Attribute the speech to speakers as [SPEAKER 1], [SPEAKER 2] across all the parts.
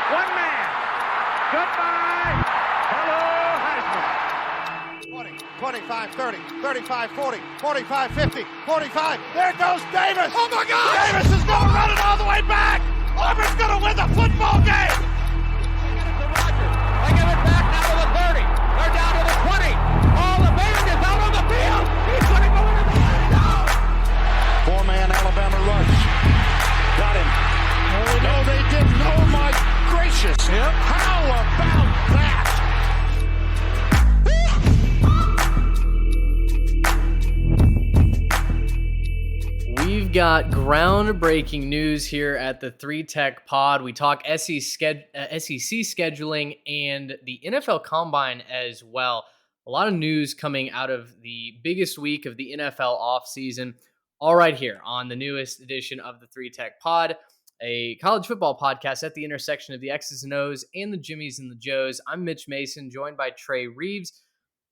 [SPEAKER 1] One man. Goodbye. Hello, Heisman.
[SPEAKER 2] 20, 25, 30, 35, 40, 45, 50, 45. There goes Davis. Oh, my God. Davis is going to run it all the way back. Auburn's going to win the football game.
[SPEAKER 1] They give it back now to the 30. They're down to the 20. All the band is out on the field. He's going to go into the end zone.
[SPEAKER 2] Four-man Alabama rush. Got him. Oh, no, they didn't. Oh, my gracious.
[SPEAKER 1] Yep.
[SPEAKER 2] How about that?
[SPEAKER 3] We've got groundbreaking news here at the 3 Tech Pod. We talk SEC scheduling and the NFL Combine as well. A lot of news coming out of the biggest week of the NFL offseason. All right here on the newest edition of the 3 Tech Pod, a college football podcast at the intersection of the X's and O's and the Jimmies and the Joes. I'm Mitch Mason, joined by Trey Reeves.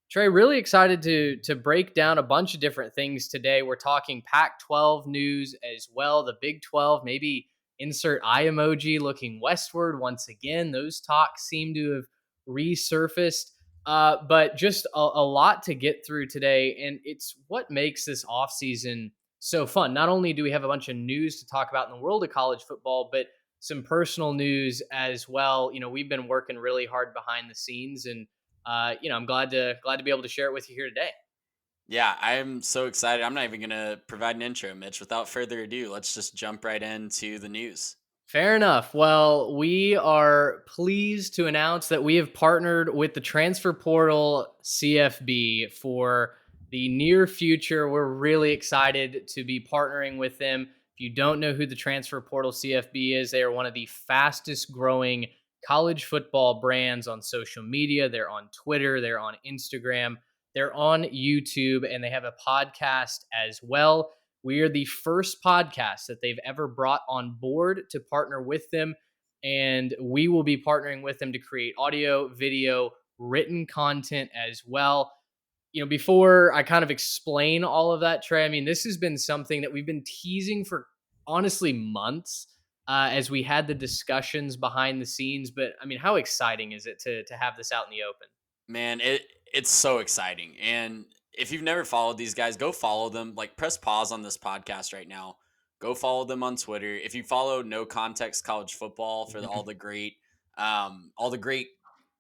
[SPEAKER 3] Trey, really excited to break down a bunch of different things today. We're talking Pac-12 news as well, the Big 12, maybe insert eye emoji looking westward once again. Those talks seem to have resurfaced, but just a lot to get through today, and it's what makes this offseason so fun. Not only do we have a bunch of news to talk about in the world of college football, but some personal news as well. You know, we've been working really hard behind the scenes, and I'm glad to be able to share it with you here today.
[SPEAKER 4] Yeah, I'm so excited. I'm not even going to provide an intro, Mitch. Without further ado, let's just jump right into the news.
[SPEAKER 3] Fair enough. Well, we are pleased to announce that we have partnered with the Transfer Portal CFB for the near future. We're really excited to be partnering with them. If you don't know who the Transfer Portal CFB is, they are one of the fastest growing college football brands on social media. They're on Twitter, they're on Instagram, they're on YouTube, and they have a podcast as well. We are the first podcast that they've ever brought on board to partner with them, and we will be partnering with them to create audio, video, written content as well. You know, before I kind of explain all of that, Trey, I mean, this has been something that we've been teasing for honestly months. As we had the discussions behind the scenes. But I mean, how exciting is it to have this out in the open?
[SPEAKER 4] Man, it's so exciting. And if you've never followed these guys, go follow them. Like, press pause on this podcast right now. Go follow them on Twitter. If you follow No Context College Football for all the great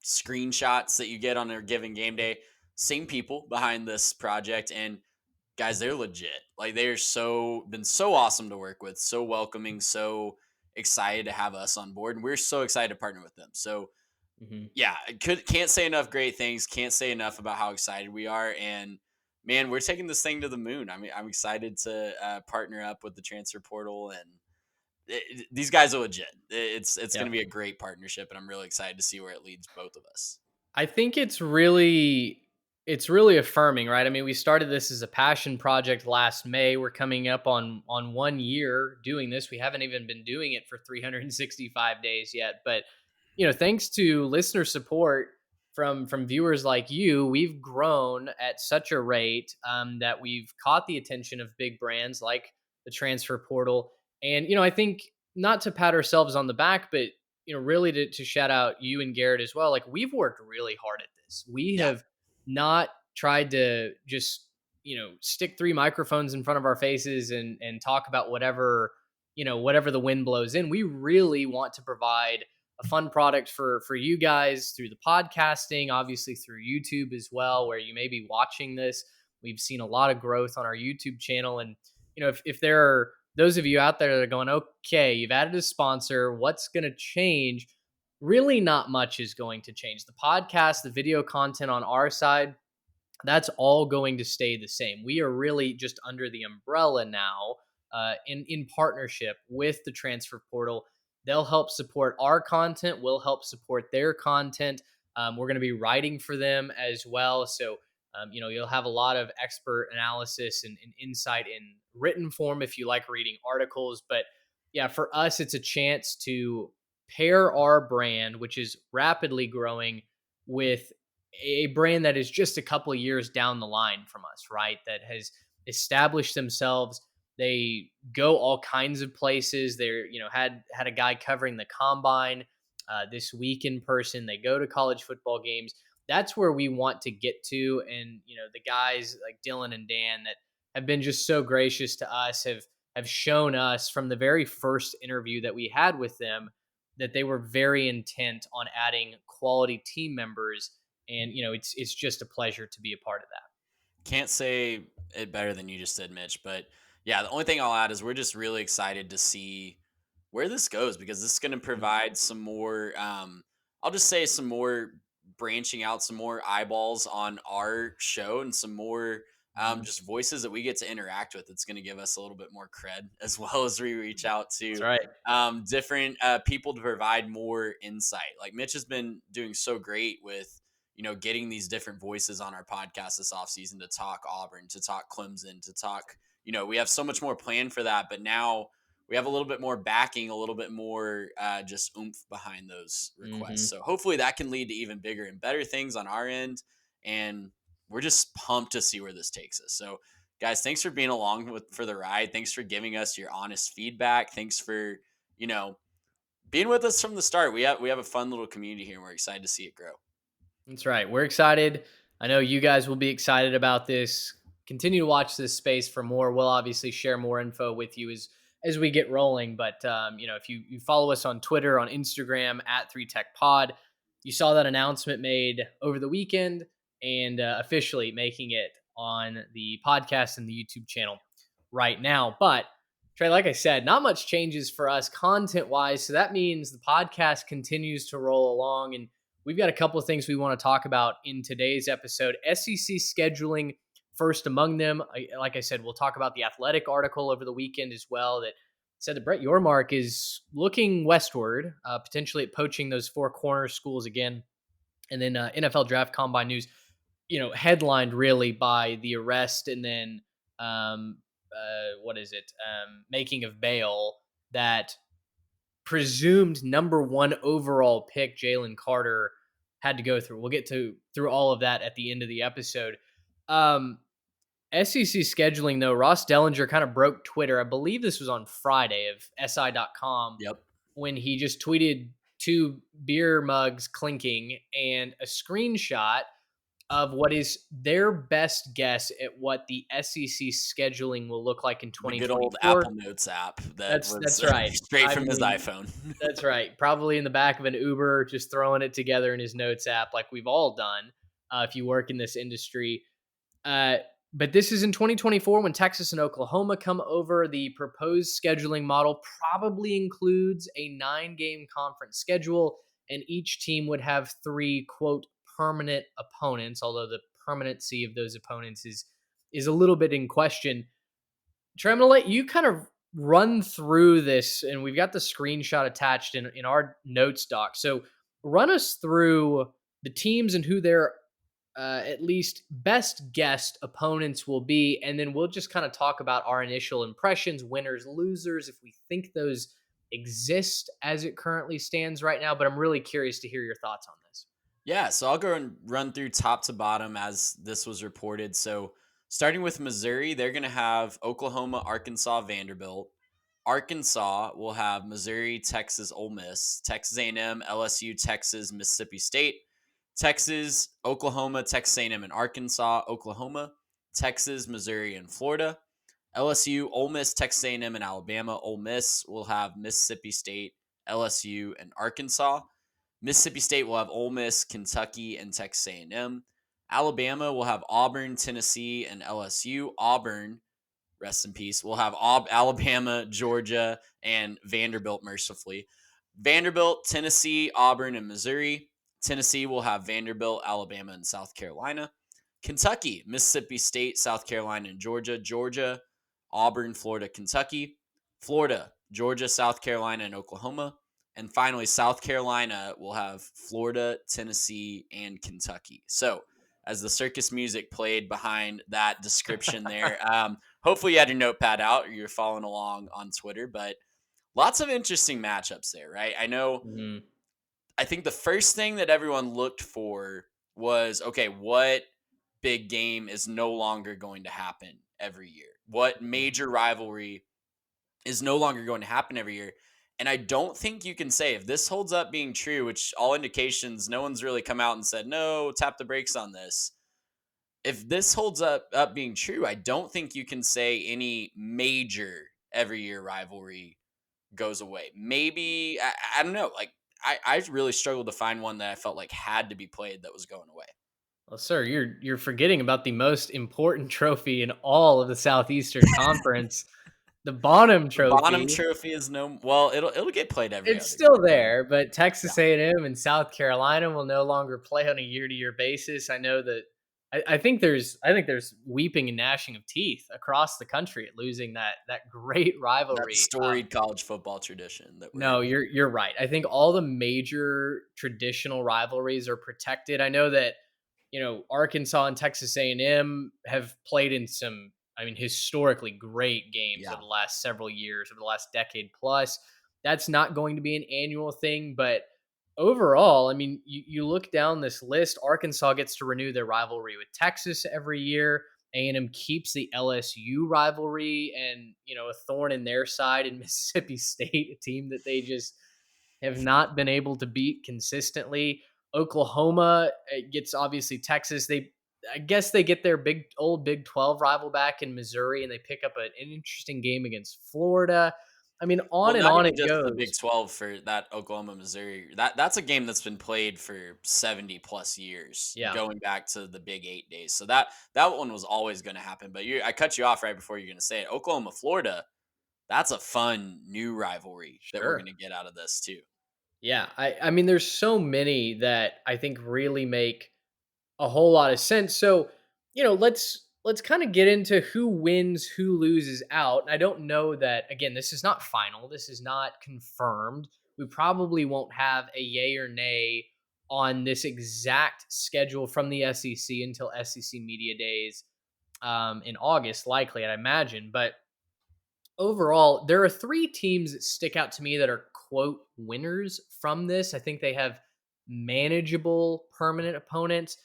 [SPEAKER 4] screenshots that you get on their given game day, same people behind this project. And guys, they're legit. Like, they're been so awesome to work with, so welcoming, so excited to have us on board, and we're so excited to partner with them. So yeah, can't say enough great things, can't say enough about how excited we are, and man, we're taking this thing to the moon. I mean, I'm excited to partner up with the Transfer Portal, and these guys are legit. It's going to be a great partnership, and I'm really excited to see where it leads both of us.
[SPEAKER 3] I think it's really affirming, right? I mean, we started this as a passion project last May. We're coming up on 1 year doing this. We haven't even been doing it for 365 days yet. But, thanks to listener support from viewers like you, we've grown at such a rate that we've caught the attention of big brands like the Transfer Portal. And, I think not to pat ourselves on the back, but, really to shout out you and Garrett as well. Like, we've worked really hard at this. We have not tried to just, stick 3 microphones in front of our faces and talk about whatever the wind blows in. We really want to provide a fun product for you guys through the podcasting, obviously through YouTube as well, where you may be watching this. We've seen a lot of growth on our YouTube channel. And, if there are those of you out there that are going, okay, you've added a sponsor, what's going to change? Really not much is going to change. The podcast, the video content on our side, that's all going to stay the same. We are really just under the umbrella now in partnership with the Transfer Portal. They'll help support our content. We'll help support their content. We're going to be writing for them as well. So, you'll have a lot of expert analysis and insight in written form if you like reading articles. But yeah, for us, it's a chance to pair our brand, which is rapidly growing, with a brand that is just a couple of years down the line from us, right? That has established themselves. They go all kinds of places. They're, had a guy covering the combine this week in person. They go to college football games. That's where we want to get to. And, the guys like Dylan and Dan that have been just so gracious to us have shown us from the very first interview that we had with them that they were very intent on adding quality team members. And, it's just a pleasure to be a part of that.
[SPEAKER 4] Can't say it better than you just did, Mitch. But yeah, the only thing I'll add is we're just really excited to see where this goes, because this is going to provide some more, I'll just say some more branching out, some more eyeballs on our show, and some more just voices that we get to interact with. It's going to give us a little bit more cred, as well as we reach out to
[SPEAKER 3] That's right.
[SPEAKER 4] different people to provide more insight. Like Mitch has been doing so great with, getting these different voices on our podcast this offseason to talk Auburn, to talk Clemson, to talk, we have so much more planned for that. But now we have a little bit more backing, a little bit more just oomph behind those requests. So hopefully that can lead to even bigger and better things on our end. And we're just pumped to see where this takes us. So guys, thanks for being along for the ride. Thanks for giving us your honest feedback. Thanks for, being with us from the start. We have a fun little community here, and we're excited to see it grow.
[SPEAKER 3] That's right. We're excited. I know you guys will be excited about this. Continue to watch this space for more. We'll obviously share more info with you as we get rolling. But, if you follow us on Twitter, on Instagram, at 3TechPod, you saw that announcement made over the weekend and officially making it on the podcast and the YouTube channel right now. But Trey, like I said, not much changes for us content-wise. So that means the podcast continues to roll along. And we've got a couple of things we want to talk about in today's episode. SEC scheduling first among them. Like I said, we'll talk about the Athletic article over the weekend as well that said that Brett Yormark is looking westward, potentially at poaching those four corner schools again. And then NFL Draft Combine news, headlined really by the arrest and then making of bail that presumed number 1 overall pick Jalen Carter had to go through. We'll get through all of that at the end of the episode. SEC scheduling, though, Ross Dellinger kind of broke Twitter. I believe this was on Friday of SI.com.
[SPEAKER 4] Yep.
[SPEAKER 3] When he just tweeted 2 beer mugs clinking and a screenshot of what is their best guess at what the SEC scheduling will look like in 2024.
[SPEAKER 4] The good old Apple Notes app. That's
[SPEAKER 3] right.
[SPEAKER 4] Straight from his iPhone.
[SPEAKER 3] That's right. Probably in the back of an Uber, just throwing it together in his Notes app like we've all done if you work in this industry. But this is in 2024 when Texas and Oklahoma come over. The proposed scheduling model probably includes a 9-game conference schedule, and each team would have 3, quote, permanent opponents, although the permanency of those opponents is a little bit in question. Trey, I'm going to let you kind of run through this, and we've got the screenshot attached in our notes doc. So run us through the teams and who their at least best guessed opponents will be, and then we'll just kind of talk about our initial impressions, winners, losers, if we think those exist as it currently stands right now. But I'm really curious to hear your thoughts on this.
[SPEAKER 4] Yeah, so I'll go and run through top to bottom as this was reported. So starting with Missouri, they're going to have Oklahoma, Arkansas, Vanderbilt. Arkansas will have Missouri, Texas, Ole Miss, Texas A&M, LSU, Texas, Mississippi State. Texas, Oklahoma, Texas A&M, and Arkansas, Oklahoma, Texas, Missouri, and Florida. LSU, Ole Miss, Texas A&M, and Alabama. Ole Miss will have Mississippi State, LSU, and Arkansas. Mississippi State will have Ole Miss, Kentucky, and Texas A&M. Alabama will have Auburn, Tennessee, and LSU. Auburn, rest in peace, will have Alabama, Georgia, and Vanderbilt, mercifully. Vanderbilt, Tennessee, Auburn, and Missouri. Tennessee will have Vanderbilt, Alabama, and South Carolina. Kentucky, Mississippi State, South Carolina, and Georgia. Georgia, Auburn, Florida, Kentucky. Florida, Georgia, South Carolina, and Oklahoma. And finally, South Carolina will have Florida, Tennessee, and Kentucky. So as the circus music played behind that description there, hopefully you had your notepad out or you're following along on Twitter. But lots of interesting matchups there, right? I know... Mm-hmm. I think the first thing that everyone looked for was, okay, what big game is no longer going to happen every year? What major rivalry is no longer going to happen every year? And I don't think you can say, if this holds up being true, which all indications, no one's really come out and said, no, tap the brakes on this. If this holds up being true, I don't think you can say any major every year rivalry goes away. Maybe, I don't know. Like, I really struggled to find one that I felt like had to be played that was going away.
[SPEAKER 3] Well, sir, you're forgetting about the most important trophy in all of the Southeastern Conference, the Bonham
[SPEAKER 4] The Bonham
[SPEAKER 3] Trophy.
[SPEAKER 4] Trophy is well, it'll get played every
[SPEAKER 3] It's
[SPEAKER 4] other
[SPEAKER 3] still
[SPEAKER 4] year.
[SPEAKER 3] there, but Texas A&M and South Carolina will no longer play on a year-to-year basis. I know that I think there's weeping and gnashing of teeth across the country at losing that great
[SPEAKER 4] That
[SPEAKER 3] rivalry.
[SPEAKER 4] storied college football tradition that
[SPEAKER 3] No,
[SPEAKER 4] we're
[SPEAKER 3] you're right. I think all the major traditional rivalries are protected. I know that Arkansas and Texas A&M have played in some, I mean, historically great games
[SPEAKER 4] Yeah.
[SPEAKER 3] over the last several years, over the last decade plus. That's not going to be an annual thing, but overall, I mean, you look down this list. Arkansas gets to renew their rivalry with Texas every year. A&M keeps the LSU rivalry and, a thorn in their side in Mississippi State, a team that they just have not been able to beat consistently. Oklahoma gets obviously Texas. I guess they get their Big 12 rival back in Missouri, and they pick up an interesting game against Florida. I mean, on and
[SPEAKER 4] not
[SPEAKER 3] on
[SPEAKER 4] even
[SPEAKER 3] it
[SPEAKER 4] just the
[SPEAKER 3] goes.
[SPEAKER 4] Big 12 for that Oklahoma Missouri. That's a game that's been played for 70 plus years,
[SPEAKER 3] Yeah.
[SPEAKER 4] going back to the Big 8 days. So that one was always going to happen. But I cut you off right before you're going to say it. Oklahoma Florida, that's a fun new rivalry that we're
[SPEAKER 3] Sure.
[SPEAKER 4] going to get out of this too.
[SPEAKER 3] Yeah, I mean, there's so many that I think really make a whole lot of sense. So, let's kind of get into who wins, who loses out. And I don't know that, again, this is not final. This is not confirmed. We probably won't have a yay or nay on this exact schedule from the SEC until SEC Media Days in August, likely, I'd imagine. But overall, there are three teams that stick out to me that are quote winners from this. I think they have manageable permanent opponents.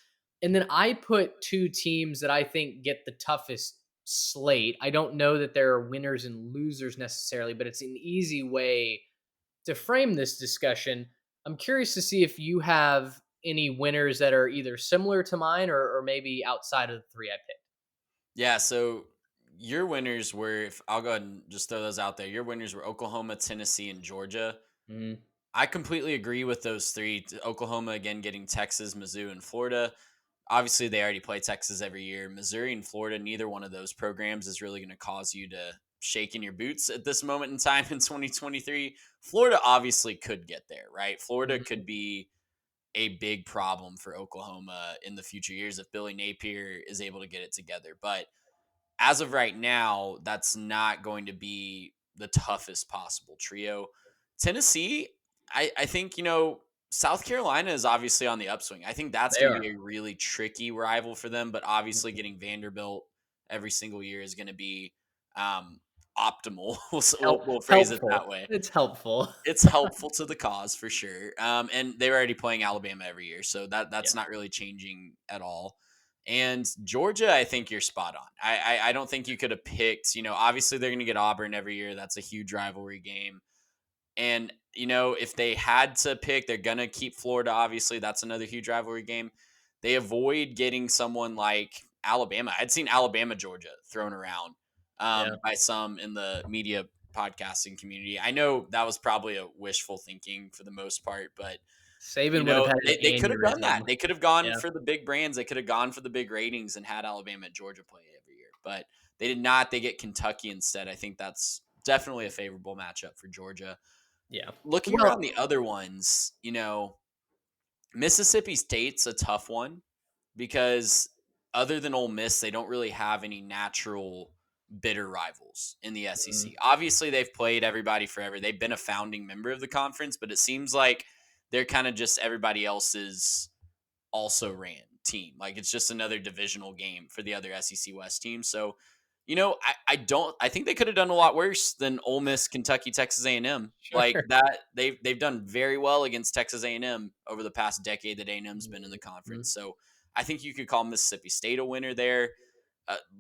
[SPEAKER 3] And then I put two teams that I think get the toughest slate. I don't know that there are winners and losers necessarily, but it's an easy way to frame this discussion. I'm curious to see if you have any winners that are either similar to mine or maybe outside of the three I picked.
[SPEAKER 4] Yeah, so your winners were, if I'll go ahead and just throw those out there. Your winners were Oklahoma, Tennessee, and Georgia.
[SPEAKER 3] Mm-hmm.
[SPEAKER 4] I completely agree with those three. Oklahoma, again, getting Texas, Mizzou, and Florida. Obviously, they already play Texas every year. Missouri and Florida, neither one of those programs is really going to cause you to shake in your boots at this moment in time in 2023. Florida obviously could get there, right? Florida
[SPEAKER 3] Mhm.
[SPEAKER 4] could be a big problem for Oklahoma in the future years if Billy Napier is able to get it together. But as of right now, that's not going to be the toughest possible trio. Tennessee, I think, South Carolina is obviously on the upswing. I think that's
[SPEAKER 3] They
[SPEAKER 4] going to
[SPEAKER 3] are.
[SPEAKER 4] be a really tricky rival for them, but obviously
[SPEAKER 3] Mhm.
[SPEAKER 4] getting Vanderbilt every single year is going to be optimal. We'll phrase it
[SPEAKER 3] Helpful.
[SPEAKER 4] that way.
[SPEAKER 3] It's helpful.
[SPEAKER 4] It's helpful to the cause for sure. And they're already playing Alabama every year, so that's
[SPEAKER 3] Yeah.
[SPEAKER 4] not really changing at all. And Georgia, I think you're spot on. I don't think you could have picked, obviously they're going to get Auburn every year. That's a huge rivalry game. And, if they had to pick, they're going to keep Florida, obviously. That's another huge rivalry game. They avoid getting someone like Alabama. I'd seen Alabama, Georgia thrown around
[SPEAKER 3] Yeah.
[SPEAKER 4] by some in the media podcasting community. I know that was probably a wishful thinking for the most part, but
[SPEAKER 3] Saban would have had an
[SPEAKER 4] they could have done that.
[SPEAKER 3] aneurysm.
[SPEAKER 4] They could have gone
[SPEAKER 3] Yeah.
[SPEAKER 4] for the big brands. They could have gone for the big ratings and had Alabama and Georgia play every year, but they did not. They get Kentucky instead. I think that's definitely a favorable matchup for Georgia.
[SPEAKER 3] Yeah.
[SPEAKER 4] Looking
[SPEAKER 3] Well,
[SPEAKER 4] around the other ones, Mississippi State's a tough one because other than Ole Miss, they don't really have any natural bitter rivals in the SEC. Obviously, they've played everybody forever. They've been a founding member of the conference, but it seems like they're kind of just everybody else's also ran team. Like it's just another divisional game for the other SEC West team. So, I think they could have done a lot worse than Ole Miss, Kentucky, Texas A&M. Like
[SPEAKER 3] sure.
[SPEAKER 4] that, they've done very well against Texas A&M over the past decade that A&M's been in the conference. So I think you could call Mississippi State a winner there.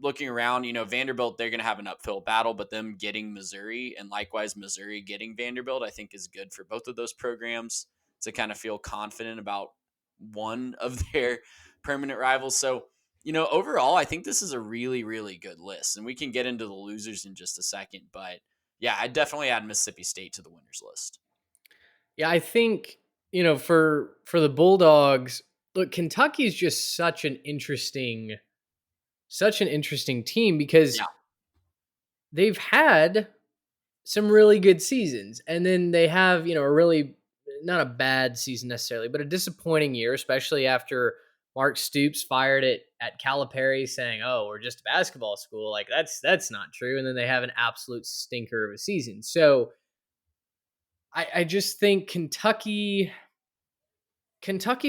[SPEAKER 4] looking around, Vanderbilt, they're going to have an uphill battle, but them getting Missouri and likewise Missouri getting Vanderbilt, I think is good for both of those programs to kind of feel confident about one of their permanent rivals. So, overall, I think this is a really, really good list, and we can get into the losers in just a second. But yeah, I definitely add Mississippi State to the winners list.
[SPEAKER 3] Yeah, I think, for the Bulldogs, look, Kentucky is just such an interesting team because
[SPEAKER 4] Yeah.
[SPEAKER 3] they've had some really good seasons, and then they have, a really not a bad season necessarily, but a disappointing year, especially after Mark Stoops fired it at Calipari saying, "Oh, we're just a basketball school." Like that's not true. And then they have an absolute stinker of a season. So I just think Kentucky's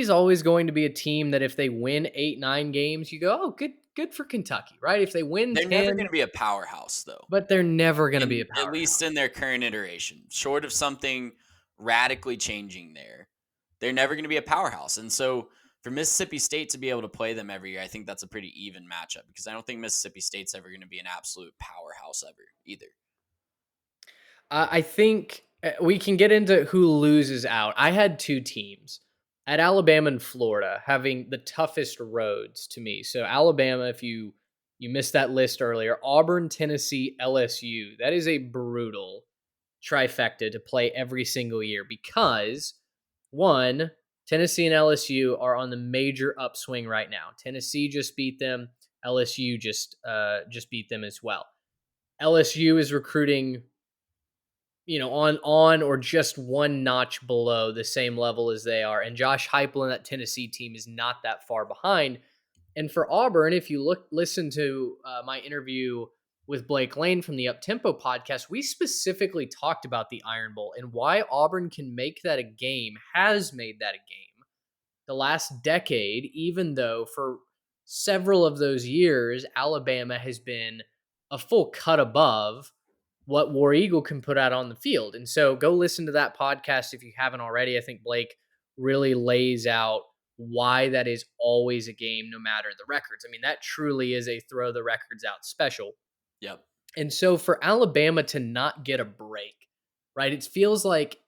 [SPEAKER 3] always going to be a team that if they win 8, 9 games, you go, "Oh, good for Kentucky," right? If they win
[SPEAKER 4] They're never
[SPEAKER 3] 10,
[SPEAKER 4] going to be a powerhouse, though.
[SPEAKER 3] but they're never going to be a
[SPEAKER 4] At
[SPEAKER 3] powerhouse.
[SPEAKER 4] least in their current iteration, short of something radically changing there, they're never going to be a powerhouse. And so for Mississippi State to be able to play them every year, I think that's a pretty even matchup because I don't think Mississippi State's ever going to be an absolute powerhouse ever either.
[SPEAKER 3] I think we can get into who loses out. I had 2 teams at Alabama and Florida having the toughest roads to me. So Alabama, if you missed that list earlier, Auburn, Tennessee, LSU. That is a brutal trifecta to play every single year because one, Tennessee and LSU are on the major upswing right now. Tennessee just beat them. LSU just beat them as well. LSU is recruiting, on or just one notch below the same level as they are. And Josh Heupel and that Tennessee team is not that far behind. And for Auburn, if you listen to my interview with Blake Lane from the Uptempo podcast, we specifically talked about the Iron Bowl and why Auburn can make that a game, has made that a game the last decade, even though for several of those years, Alabama has been a full cut above what War Eagle can put out on the field. And so go listen to that podcast if you haven't already. I think Blake really lays out why that is always a game, no matter the records. I mean, that truly is a throw the records out special.
[SPEAKER 4] Yep.
[SPEAKER 3] And so for Alabama to not get a break, right? It feels like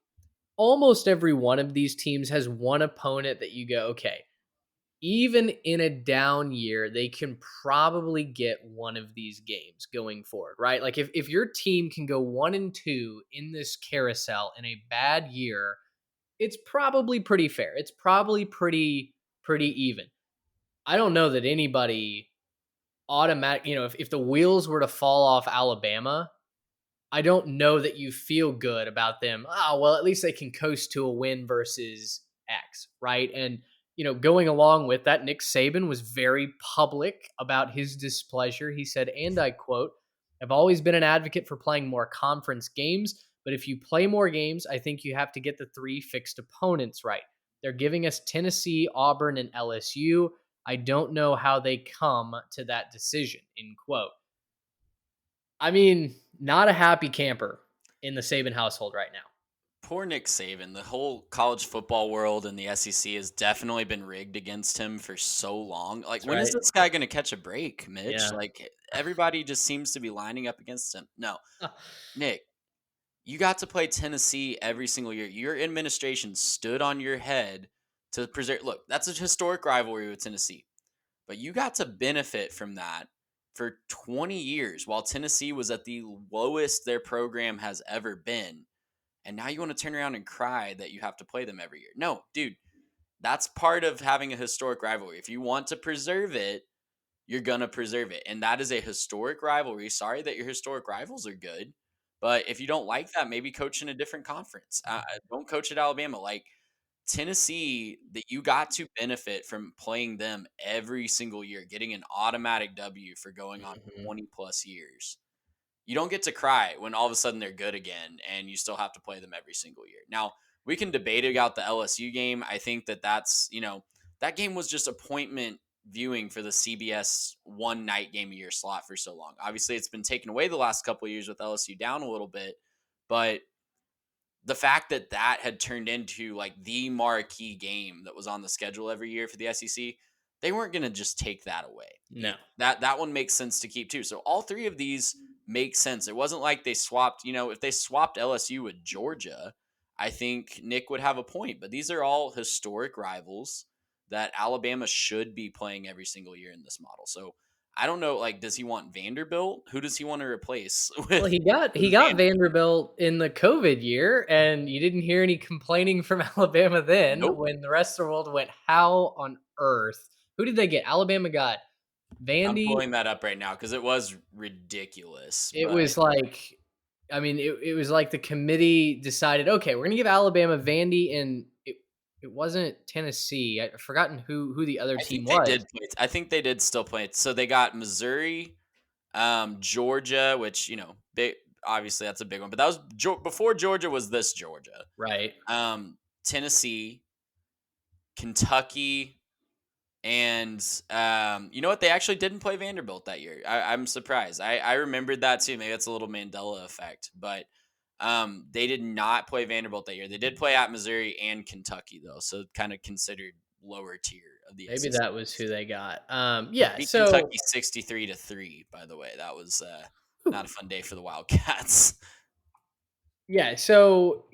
[SPEAKER 3] almost every one of these teams has one opponent that you go, okay, even in a down year, they can probably get one of these games going forward, right? Like if your team can go 1-2 in this carousel in a bad year, it's probably pretty fair. It's probably pretty even. I don't know that anybody if the wheels were to fall off Alabama, I don't know that you feel good about them. Oh, well, at least they can coast to a win versus X, right? And going along with that, Nick Saban was very public about his displeasure. He said, and I quote, "I've always been an advocate for playing more conference games, but if you play more games, I think you have to get the 3 fixed opponents right. They're giving us Tennessee, Auburn, and LSU. I don't know how they come to that decision," end quote. I mean, not a happy camper in the Saban household right now.
[SPEAKER 4] Poor Nick Saban. The whole college football world and the SEC has definitely been rigged against him for so long. Like,
[SPEAKER 3] That's
[SPEAKER 4] when is
[SPEAKER 3] right.
[SPEAKER 4] this guy going to catch a break, Mitch?
[SPEAKER 3] Yeah.
[SPEAKER 4] Like, everybody just seems to be lining up against him. No, Nick, you got to play Tennessee every single year. Your administration stood on your head to preserve. Look, that's a historic rivalry with Tennessee, but you got to benefit from that for 20 years while Tennessee was at the lowest their program has ever been. And now you want to turn around and cry that you have to play them every year. No, dude, that's part of having a historic rivalry. If you want to preserve it, you're going to preserve it. And that is a historic rivalry. Sorry that your historic rivals are good. But if you don't like that, maybe coach in a different conference. Don't coach at Alabama. Like, Tennessee, that you got to benefit from playing them every single year, getting an automatic W for going on 20 plus years. You don't get to cry when all of a sudden they're good again and you still have to play them every single year. Now, we can debate about the LSU game. I think that's, that game was just appointment viewing for the CBS one night game a year slot for so long. Obviously, it's been taken away the last couple of years with LSU down a little bit, but the fact that had turned into like the marquee game that was on the schedule every year for the SEC, they weren't going to just take that away.
[SPEAKER 3] No.
[SPEAKER 4] That one makes sense to keep too. So all three of these make sense. It wasn't like they swapped, if they swapped LSU with Georgia, I think Nick would have a point. But these are all historic rivals that Alabama should be playing every single year in this model. So I don't know, like, does he want Vanderbilt? Who does he want to replace with?
[SPEAKER 3] Well, he got Vanderbilt in the COVID year, and you didn't hear any complaining from Alabama then.
[SPEAKER 4] Nope.
[SPEAKER 3] When the rest of the world went, how on earth? Who did they get? Alabama got Vandy.
[SPEAKER 4] I'm pulling that up right now because it was ridiculous.
[SPEAKER 3] It was like, I mean, it was like the committee decided, okay, we're going to give Alabama Vandy, and it wasn't Tennessee. I've forgotten who the other team was.
[SPEAKER 4] I think they did still play it. So they got Missouri, Georgia, which, obviously that's a big one. But that was before Georgia was this Georgia.
[SPEAKER 3] Right.
[SPEAKER 4] Tennessee, Kentucky, and you know what? They actually didn't play Vanderbilt that year. I'm surprised. I remembered that too. Maybe that's a little Mandela effect. But they did not play Vanderbilt that year. They did play at Missouri and Kentucky, though. So kind of considered lower tier of the
[SPEAKER 3] Maybe
[SPEAKER 4] SEC.
[SPEAKER 3] that was who they got. Yeah. So
[SPEAKER 4] Kentucky 63-3, by the way. That was not a fun day for the Wildcats.
[SPEAKER 3] Yeah. So,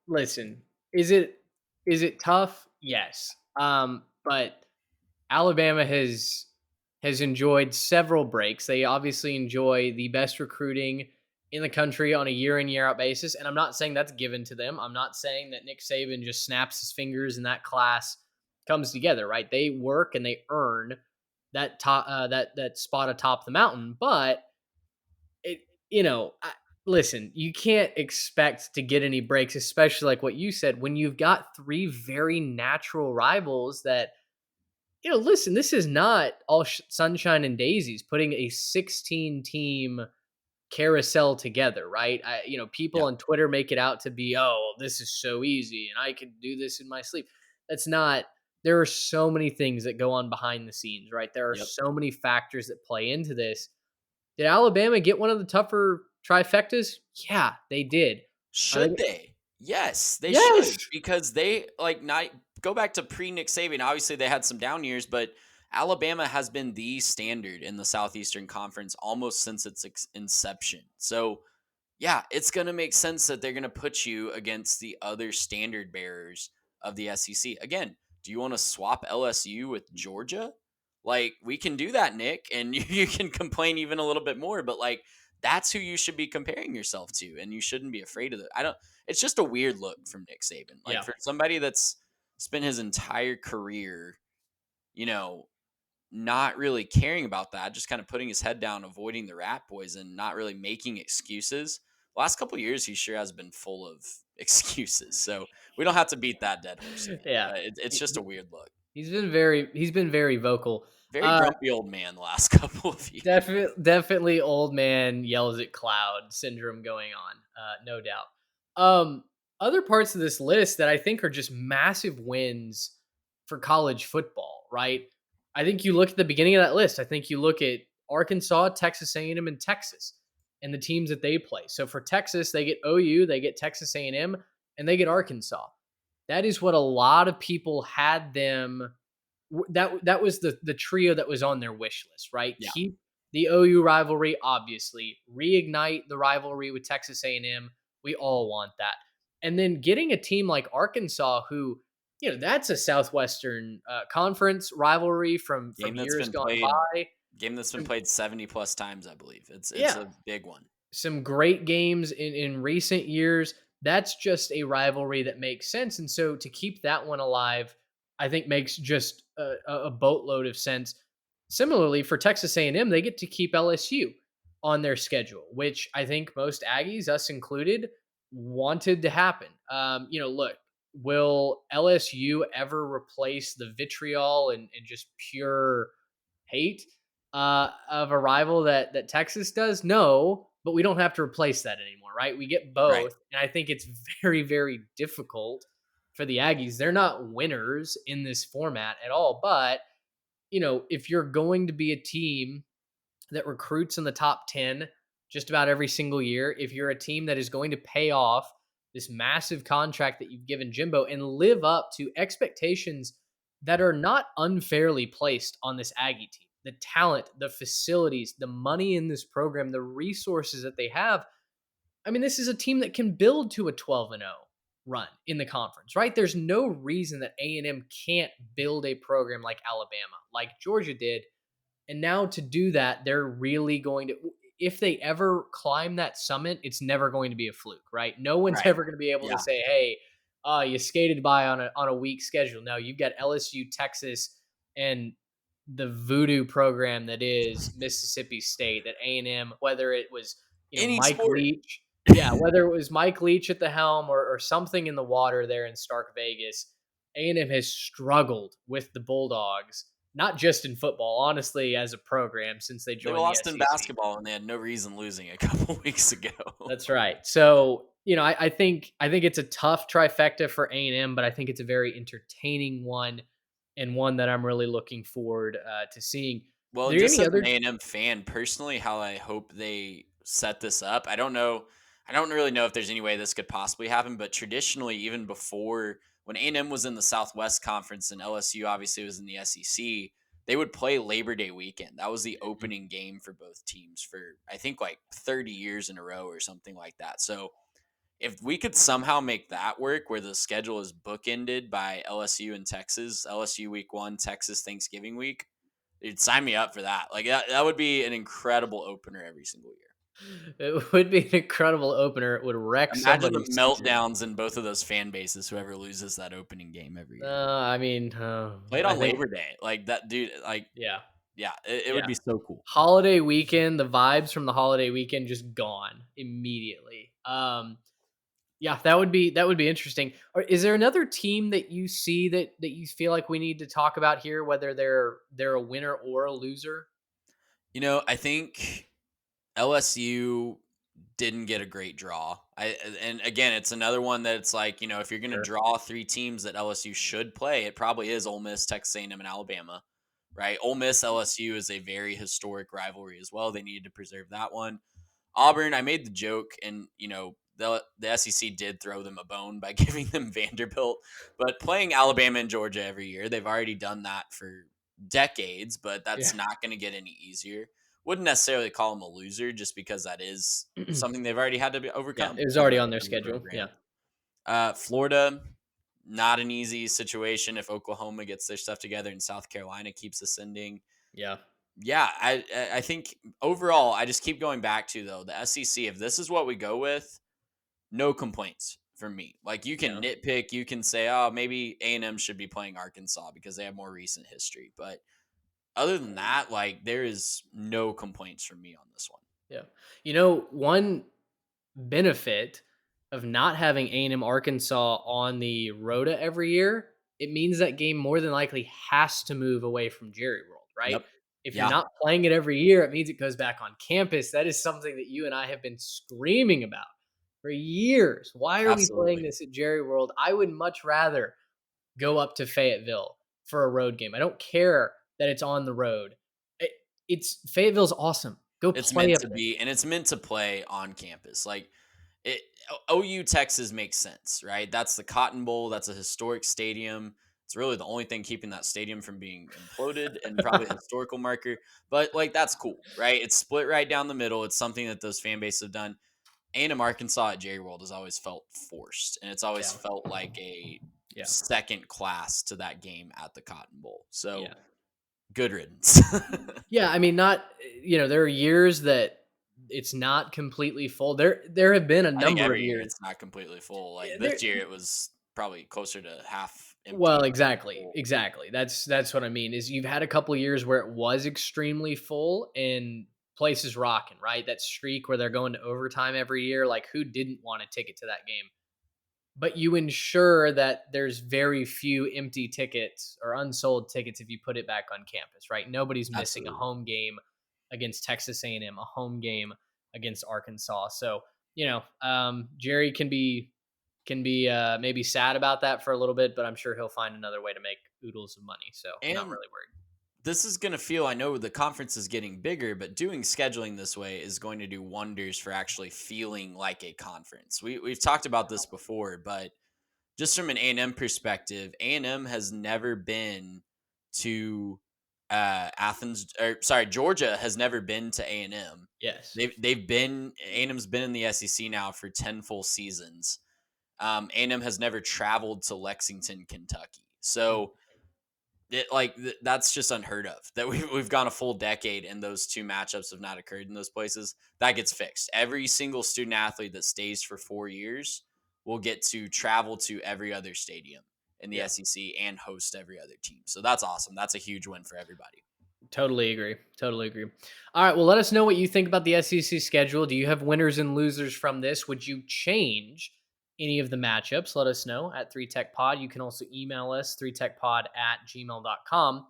[SPEAKER 3] listen, is it tough? Yes. But Alabama has enjoyed several breaks. They obviously enjoy the best recruiting in the country on a year in, year out basis. And I'm not saying that's given to them. I'm not saying that Nick Saban just snaps his fingers and that class comes together, right? They work and they earn that top, that spot atop the mountain. But listen, you can't expect to get any breaks, especially like what you said, when you've got three very natural rivals that, listen, this is not all sunshine and daisies, putting a 16-team carousel together, right? People on Twitter make it out to be, oh, this is so easy and I could do this in my sleep. That's not. There are so many things that go on behind the scenes, right? There are so many factors that play into this. Did Alabama get one of the tougher trifectas? Yeah, they did.
[SPEAKER 4] Should they? Yes, they should, because they go back to pre-Nick Saban. Obviously, they had some down years, but Alabama has been the standard in the Southeastern Conference almost since its inception. So, yeah, it's going to make sense that they're going to put you against the other standard bearers of the SEC. Again, do you want to swap LSU with Georgia? Like, we can do that, Nick, and you can complain even a little bit more, but that's who you should be comparing yourself to, and you shouldn't be afraid of it. It's just a weird look from Nick Saban. For somebody that's spent his entire career, not really caring about that, just kind of putting his head down, avoiding the rat boys, and not really making excuses. The last couple of years, he sure has been full of excuses. So we don't have to beat that dead horse.
[SPEAKER 3] Yeah,
[SPEAKER 4] it's just a weird look.
[SPEAKER 3] He's been very vocal.
[SPEAKER 4] Very grumpy old man the last couple of years.
[SPEAKER 3] Definitely old man yells at cloud syndrome going on, no doubt. Other parts of this list that I think are just massive wins for college football, right? I think you look at the beginning of that list. I think you look at Arkansas, Texas A&M, and Texas, and the teams that they play. So for Texas, they get OU, they get Texas A&M, and they get Arkansas. That is what a lot of people had them. That was the trio that was on their wish list, right?
[SPEAKER 4] Yeah.
[SPEAKER 3] Keep the OU rivalry, obviously. Reignite the rivalry with Texas A&M. We all want that. And then getting a team like Arkansas, who, that's a Southwestern Conference rivalry from years gone by.
[SPEAKER 4] Game that's been played 70+ times, I believe. It's a big one. Some
[SPEAKER 3] great games in recent years. That's just a rivalry that makes sense. And so to keep that one alive, I think makes just a boatload of sense. Similarly, for Texas A&M, they get to keep LSU on their schedule, which I think most Aggies, us included, wanted to happen. Look, will LSU ever replace the vitriol and just pure hate of a rival that Texas does? No, but we don't have to replace that anymore, right? We get both. Right. And I think it's very, very difficult for the Aggies. They're not winners in this format at all. But, if you're going to be a team that recruits in the top 10 just about every single year, if you're a team that is going to pay off this massive contract that you've given Jimbo and live up to expectations that are not unfairly placed on this Aggie team. The talent, the facilities, the money in this program, the resources that they have. I mean, this is a team that can build to a 12-0 run in the conference, right? There's no reason that A&M can't build a program like Alabama, like Georgia did. And now to do that, they're really going to, if they ever climb that summit, it's never going to be a fluke, right? No one's
[SPEAKER 4] Right.
[SPEAKER 3] ever going to be able
[SPEAKER 4] Yeah.
[SPEAKER 3] to say, hey, you skated by on a weak schedule. No, you've got LSU, Texas, and the voodoo program that is Mississippi State, that A&M, whether it was
[SPEAKER 4] Any
[SPEAKER 3] Mike
[SPEAKER 4] sport.
[SPEAKER 3] Leach, whether it was Mike Leach at the helm or something in the water there in Stark Vegas, A&M has struggled with the Bulldogs, not just in football, honestly, as a program since they
[SPEAKER 4] They
[SPEAKER 3] joined
[SPEAKER 4] lost
[SPEAKER 3] the
[SPEAKER 4] in
[SPEAKER 3] SEC.
[SPEAKER 4] basketball and they had no reason losing a couple weeks ago.
[SPEAKER 3] That's right. So, I think it's a tough trifecta for A&M, but I think it's a very entertaining one and one that I'm really looking forward to seeing.
[SPEAKER 4] Well,
[SPEAKER 3] Are there
[SPEAKER 4] just
[SPEAKER 3] any
[SPEAKER 4] as
[SPEAKER 3] other?
[SPEAKER 4] an A&M fan, personally, how I hope they set this up, I don't know. I don't really know if there's any way this could possibly happen, but traditionally, even before, when A&M was in the Southwest Conference and LSU obviously was in the SEC, they would play Labor Day weekend. That was the opening game for both teams for, I think, like 30 years in a row or something like that. So if we could somehow make that work where the schedule is bookended by LSU and Texas, LSU week 1, Texas Thanksgiving week, dude, sign me up for that. Like that would be an incredible opener every single year.
[SPEAKER 3] It would be an incredible opener. It would wreck
[SPEAKER 4] Imagine the
[SPEAKER 3] somebody's season.
[SPEAKER 4] meltdowns in both of those fan bases, whoever loses that opening game every year.
[SPEAKER 3] I mean,
[SPEAKER 4] Play it
[SPEAKER 3] I
[SPEAKER 4] on
[SPEAKER 3] think-
[SPEAKER 4] Labor Day. Like that, dude, like,
[SPEAKER 3] Yeah.
[SPEAKER 4] yeah, it would be so cool.
[SPEAKER 3] Holiday weekend, the vibes from the holiday weekend just gone immediately. Yeah, that would be interesting. Or is there another team that you see that you feel like we need to talk about here, whether they're a winner or a loser?
[SPEAKER 4] I think LSU didn't get a great draw. And again, it's another one that it's like, if you're going to
[SPEAKER 3] Sure.
[SPEAKER 4] draw 3 teams that LSU should play, it probably is Ole Miss, Texas A&M, and Alabama, right? Ole Miss LSU is a very historic rivalry as well. They needed to preserve that one. Auburn, I made the joke, and the SEC did throw them a bone by giving them Vanderbilt, but playing Alabama and Georgia every year, they've already done that for decades, but that's not going to get any easier. Wouldn't necessarily call them a loser just because that is something they've already had to overcome.
[SPEAKER 3] Yeah, it was already on their schedule.
[SPEAKER 4] Program. Florida, not an easy situation if Oklahoma gets their stuff together and South Carolina keeps ascending.
[SPEAKER 3] Yeah.
[SPEAKER 4] I think overall, I just keep going back to, though, the SEC, if this is what we go with, no complaints from me. Like, you can nitpick, you can say, oh, maybe A&M should be playing Arkansas because they have more recent history. But other than that, like, there is no complaints from me on this one.
[SPEAKER 3] Yeah. One benefit of not having A&M Arkansas on the Rhoda every year, it means that game more than likely has to move away from Jerry World, right?
[SPEAKER 4] Yep.
[SPEAKER 3] If you're not playing it every year, it means it goes back on campus. That is something that you and I have been screaming about for years. Why are we playing this at Jerry World? I would much rather go up to Fayetteville for a road game. I don't care that it's on the road. Fayetteville's awesome.
[SPEAKER 4] It's meant to be, and it's meant to play on campus. Like, OU Texas makes sense, right? That's the Cotton Bowl. That's a historic stadium. It's really the only thing keeping that stadium from being imploded and probably a historical marker. But, like, that's cool, right? It's split right down the middle. It's something that those fan bases have done. A&M Arkansas at Jerry World has always felt forced, and it's always felt like a second class to that game at the Cotton Bowl. So, good riddance.
[SPEAKER 3] Yeah, I mean, there are years that it's not completely full. There have been a number of years
[SPEAKER 4] it's not completely full. Like this year, it was probably closer to half empty.
[SPEAKER 3] Well, exactly. That's what I mean. Is you've had a couple of years where it was extremely full and places rocking, right? That streak where they're going to overtime every year. Like, who didn't want a ticket to that game? But you ensure that there's very few empty tickets or unsold tickets if you put it back on campus, right? Nobody's missing a home game against Texas A&M, a home game against Arkansas. So, Jerry can be maybe sad about that for a little bit, but I'm sure he'll find another way to make oodles of money. So I'm not really worried.
[SPEAKER 4] This is going to feel, I know the conference is getting bigger, but doing scheduling this way is going to do wonders for actually feeling like a conference. We've talked about this before, but just from an A&M perspective, A&M has never been to Georgia has never been to A&M.
[SPEAKER 3] Yes.
[SPEAKER 4] A&M's been in the SEC now for 10 full seasons. A&M has never traveled to Lexington, Kentucky. So that's just unheard of, that we've gone a full decade and those two matchups have not occurred in those places. That gets fixed. Every single student athlete that stays for 4 years will get to travel to every other stadium in the SEC and host every other team. So that's awesome. That's a huge win for everybody.
[SPEAKER 3] Totally agree. All right. Well, let us know what you think about the SEC schedule. Do you have winners and losers from this? Would you change any of the matchups? Let us know at 3TechPod. You can also email us, 3techpod@gmail.com.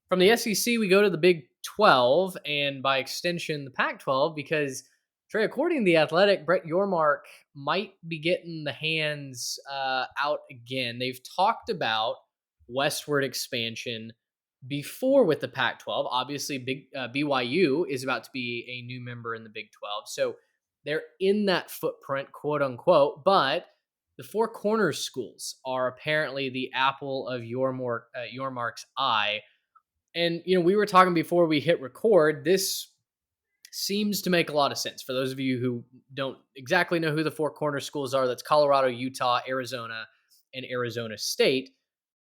[SPEAKER 3] From the SEC, we go to the Big 12 and by extension, the Pac 12, because, Trey, according to The Athletic, Brett Yormark might be getting the hands out again. They've talked about westward expansion before with the Pac 12. Obviously, BYU is about to be a new member in the Big 12. So they're in that footprint, quote unquote, but the Four Corners schools are apparently the apple of Yormark's eye. And, we were talking before we hit record. This seems to make a lot of sense. For those of you who don't exactly know who the Four Corners schools are, that's Colorado, Utah, Arizona, and Arizona State.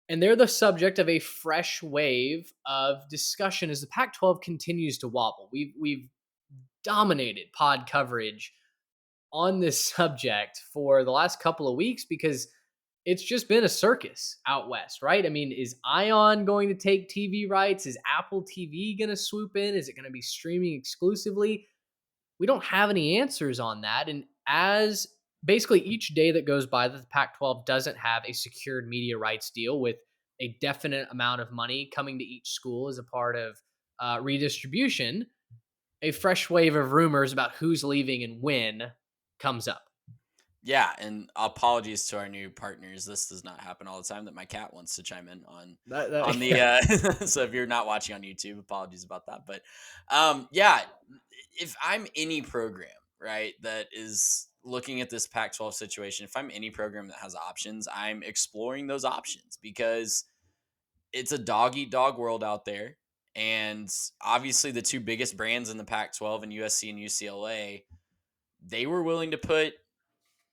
[SPEAKER 3] And they're the subject of a fresh wave of discussion as the Pac-12 continues to wobble. We've dominated pod coverage on this subject for the last couple of weeks because it's just been a circus out west, right? I mean, is Ion going to take TV rights? Is Apple TV going to swoop in? Is it going to be streaming exclusively? We don't have any answers on that. And as basically each day that goes by that the Pac-12 doesn't have a secured media rights deal with a definite amount of money coming to each school as a part of redistribution, a fresh wave of rumors about who's leaving and when comes up.
[SPEAKER 4] Yeah, and apologies to our new partners. This does not happen all the time that my cat wants to chime in on the so if you're not watching on YouTube, apologies about that. But yeah, if I'm any program, right, that is looking at this Pac-12 situation, if I'm any program that has options, I'm exploring those options because it's a dog-eat-dog world out there. And obviously the two biggest brands in the Pac-12 and USC and UCLA, they were willing to put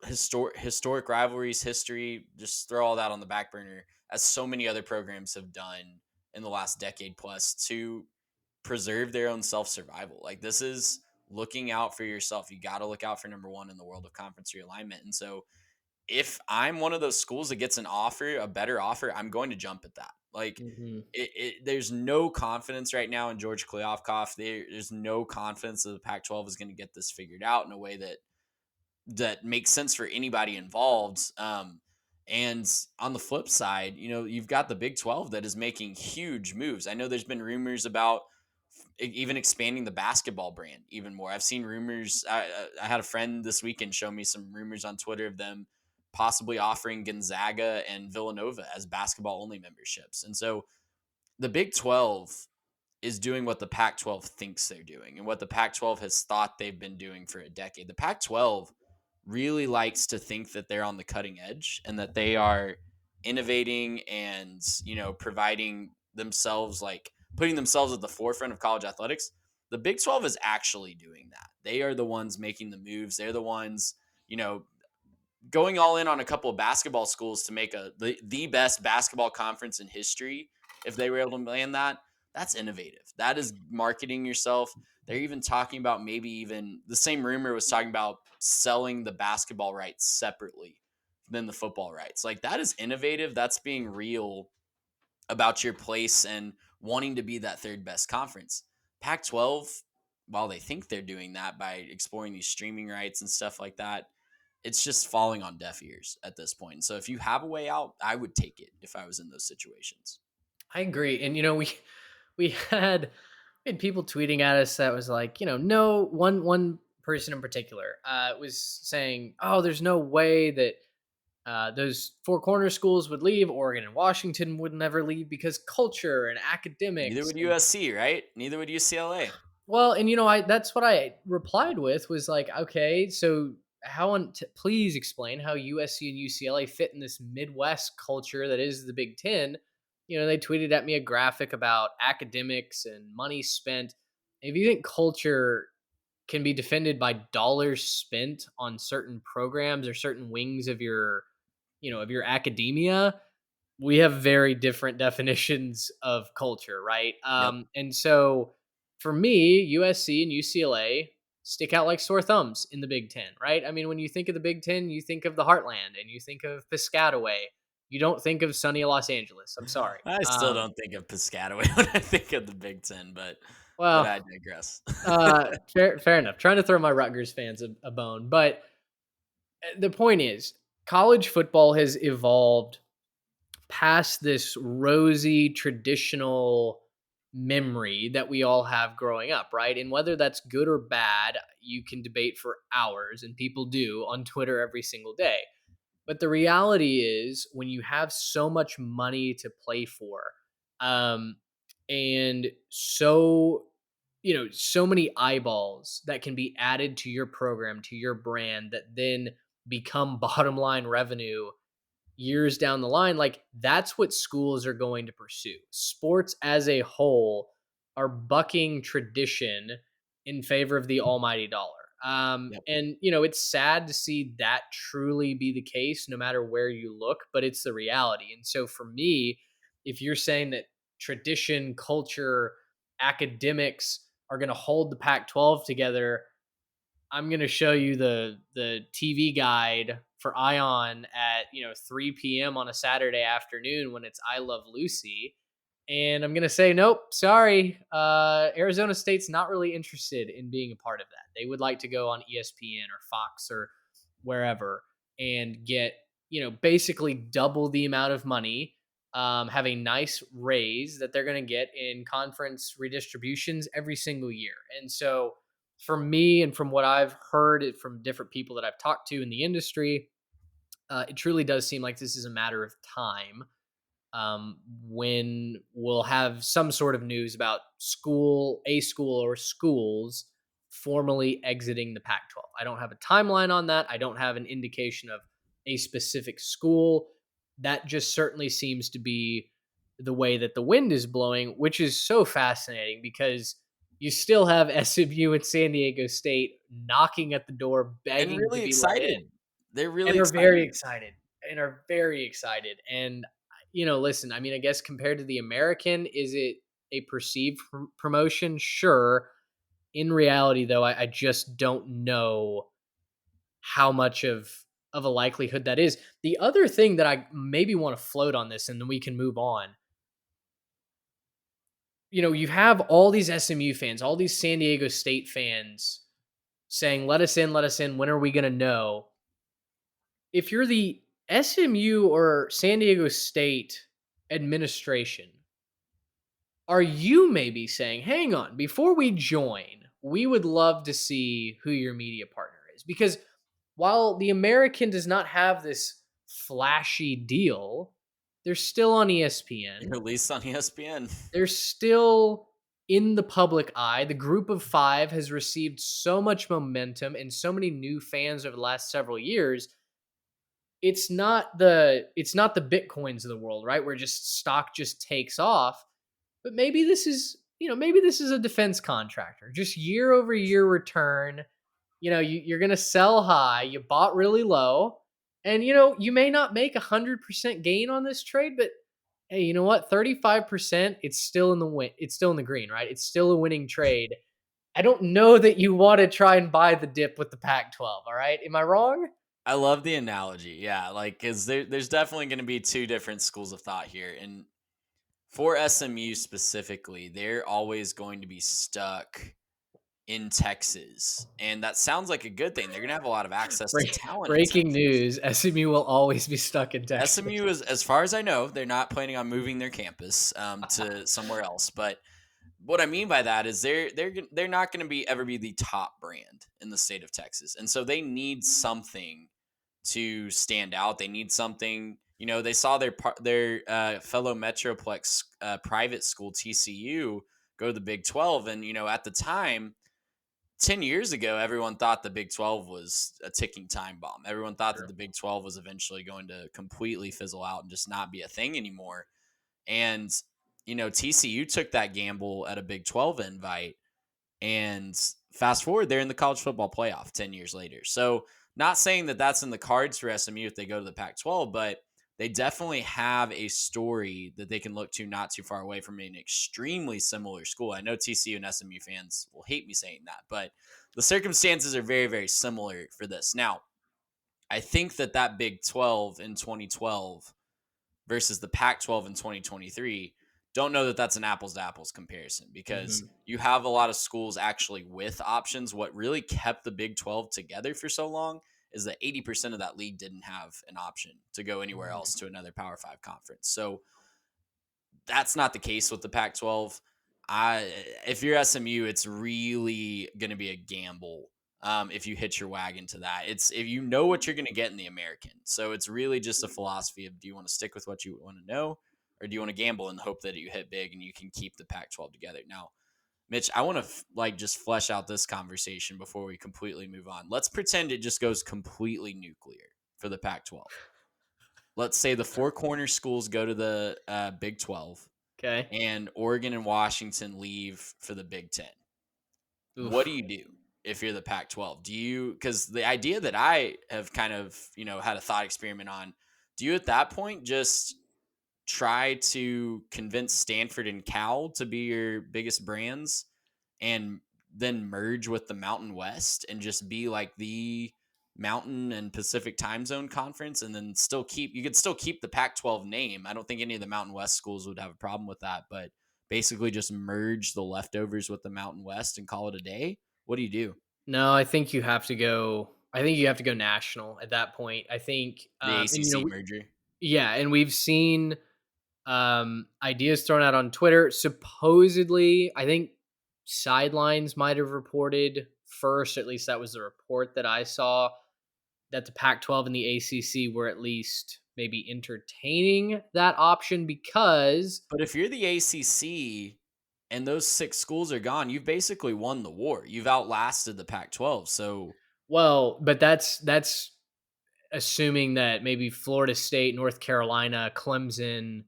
[SPEAKER 4] historic rivalries, history, just throw all that on the back burner, as so many other programs have done in the last decade plus, to preserve their own self-survival. Like, this is looking out for yourself. You got to look out for number one in the world of conference realignment. And so if I'm one of those schools that gets an offer, a better offer, I'm going to jump at that. Like, there's no confidence right now in George Kliavkoff. There's no confidence that the Pac-12 is going to get this figured out in a way that makes sense for anybody involved. And on the flip side, you've got the Big 12 that is making huge moves. I know there's been rumors about even expanding the basketball brand even more. I've seen rumors. I had a friend this weekend show me some rumors on Twitter of them possibly offering Gonzaga and Villanova as basketball only memberships. And so the Big 12 is doing what the Pac-12 thinks they're doing and what the Pac-12 has thought they've been doing for a decade. The Pac-12 really likes to think that they're on the cutting edge and that they are innovating and, providing themselves, like putting themselves at the forefront of college athletics. The Big 12 is actually doing that. They are the ones making the moves. They're the ones, going all in on a couple of basketball schools to make the best basketball conference in history. If they were able to land that, that's innovative. That is marketing yourself. They're even talking about maybe even the same rumor was talking about selling the basketball rights separately than the football rights. Like, that is innovative. That's being real about your place and wanting to be that third best conference. Pac-12, while they think they're doing that by exploring these streaming rights and stuff like that, it's just falling on deaf ears at this point. So if you have a way out, I would take it if I was in those situations.
[SPEAKER 3] I agree. And, we had people tweeting at us that was like, no, one person in particular was saying, oh, there's no way that those Four Corners schools would leave. Oregon and Washington would never leave because culture and academics.
[SPEAKER 4] Neither would USC, right? Neither would UCLA.
[SPEAKER 3] Well, and that's what I replied with was like, okay, so please explain how USC and UCLA fit in this Midwest culture that is the Big Ten. They tweeted at me a graphic about academics and money spent. If you think culture can be defended by dollars spent on certain programs or certain wings of your academia, we have very different definitions of culture, right?
[SPEAKER 4] Yep.
[SPEAKER 3] And so for me, USC and UCLA stick out like sore thumbs in the Big Ten, right? I mean, when you think of the Big Ten, you think of the Heartland and you think of Piscataway. You don't think of sunny Los Angeles. I'm sorry.
[SPEAKER 4] I still don't think of Piscataway when I think of the Big Ten, but
[SPEAKER 3] Well,
[SPEAKER 4] I digress.
[SPEAKER 3] fair enough. Trying to throw my Rutgers fans a bone, but the point is, college football has evolved past this rosy traditional memory that we all have growing up, right? And whether that's good or bad, you can debate for hours, and people do on Twitter every single day. But the reality is, when you have so much money to play for, um, and so many eyeballs that can be added to your program, to your brand, that then become bottom line revenue years down the line, like that's what schools are going to pursue. Sports as a whole are bucking tradition in favor of the almighty dollar.
[SPEAKER 4] Yep.
[SPEAKER 3] And it's sad to see that truly be the case no matter where you look, but it's the reality. And so for me, if you're saying that tradition, culture, academics are going to hold the Pac-12 together, I'm going to show you the TV guide for Ion at 3 p.m. on a Saturday afternoon when it's I Love Lucy, and I'm going to say nope, sorry. Arizona State's not really interested in being a part of that. They would like to go on ESPN or Fox or wherever and get basically double the amount of money, have a nice raise that they're going to get in conference redistributions every single year. And so for me, and from what I've heard from different people that I've talked to in the industry, it truly does seem like this is a matter of time when we'll have some sort of news about a school or schools formally exiting the Pac-12. I don't have a timeline on that. I don't have an indication of a specific school. That just certainly seems to be the way that the wind is blowing, which is so fascinating because you still have SMU and San Diego State knocking at the door, begging
[SPEAKER 4] And really
[SPEAKER 3] to be let
[SPEAKER 4] excited.
[SPEAKER 3] in.
[SPEAKER 4] They're really
[SPEAKER 3] And are
[SPEAKER 4] excited.
[SPEAKER 3] very excited and are very excited. And, listen, I mean, I guess compared to the American, is it a perceived promotion? Sure. In reality, though, I just don't know how much of a likelihood that is. The other thing that I maybe want to float on this, and then we can move on. You have all these SMU fans, all these San Diego State fans saying, let us in, when are we going to know? If you're the SMU or San Diego State administration, are you maybe saying, hang on, before we join, we would love to see who your media partner is? Because while the American does not have this flashy deal, they're still on ESPN.
[SPEAKER 4] Released on ESPN.
[SPEAKER 3] They're still in the public eye. The Group of Five has received so much momentum and so many new fans over the last several years. It's not the Bitcoins of the world, right? Where just stock just takes off. But maybe this is a defense contractor, just year over year return. You're going to sell high. You bought really low. And, you may not make 100% gain on this trade, but hey, you know what? 35%, it's still in the win. It's still in the green, right? It's still a winning trade. I don't know that you want to try and buy the dip with the Pac-12. All right. Am I wrong?
[SPEAKER 4] I love the analogy. Yeah. Like, cause there's definitely going to be two different schools of thought here. And for SMU specifically, they're always going to be stuck in Texas. And that sounds like a good thing. They're going to have a lot of access to talent.
[SPEAKER 3] Breaking news, SMU will always be stuck in Texas.
[SPEAKER 4] SMU is, as far as I know, they're not planning on moving their campus to somewhere else. But what I mean by that is they're not going to ever be the top brand in the state of Texas. And so they need something to stand out. They need something, they saw their fellow Metroplex private school TCU go to the Big 12. And, at the time, 10 years ago, everyone thought the Big 12 was a ticking time bomb. Everyone thought
[SPEAKER 3] Sure.
[SPEAKER 4] that the Big 12 was eventually going to completely fizzle out and just not be a thing anymore. And, TCU took that gamble at a Big 12 invite. And fast forward, they're in the college football playoff 10 years later. So, not saying that that's in the cards for SMU if they go to the Pac-12, but they definitely have a story that they can look to not too far away from an extremely similar school. I know TCU and SMU fans will hate me saying that, but the circumstances are very, very similar for this. Now, I think that Big 12 in 2012 versus the Pac-12 in 2023, don't know that that's an apples to apples comparison because you have a lot of schools actually with options. What really kept the Big 12 together for so long is that 80% of that league didn't have an option to go anywhere else to another Power 5 conference. So that's not the case with the Pac-12. If you're SMU, it's really going to be a gamble if you hitch your wagon to that. It's if you know what you're going to get in the American. So it's really just a philosophy of, do you want to stick with what you want to know, or do you want to gamble and hope that you hit big and you can keep the Pac-12 together? Now, Mitch, I want to just flesh out this conversation before we completely move on. Let's pretend it just goes completely nuclear for the Pac-12. Let's say the four corner schools go to the Big 12.
[SPEAKER 3] Okay.
[SPEAKER 4] And Oregon and Washington leave for the Big 10. Oof. What do you do if you're the Pac-12? Because the idea that I have kind of, had a thought experiment on, do you at that point just try to convince Stanford and Cal to be your biggest brands and then merge with the Mountain West and just be like the Mountain and Pacific time zone conference, and then you could still keep the Pac-12 name. I don't think any of the Mountain West schools would have a problem with that, but basically just merge the leftovers with the Mountain West and call it a day. What do you do?
[SPEAKER 3] No, I think you have to go national at that point. I think
[SPEAKER 4] the ACC merger.
[SPEAKER 3] Yeah, and we've seen ideas thrown out on Twitter. Supposedly, I think Sidelines might have reported first, at least that was the report that I saw, that the Pac-12 and the ACC were at least maybe entertaining that option because...
[SPEAKER 4] But if you're the ACC and those 6 schools are gone, you've basically won the war. You've outlasted the Pac-12, so...
[SPEAKER 3] Well, but that's assuming that maybe Florida State, North Carolina, Clemson,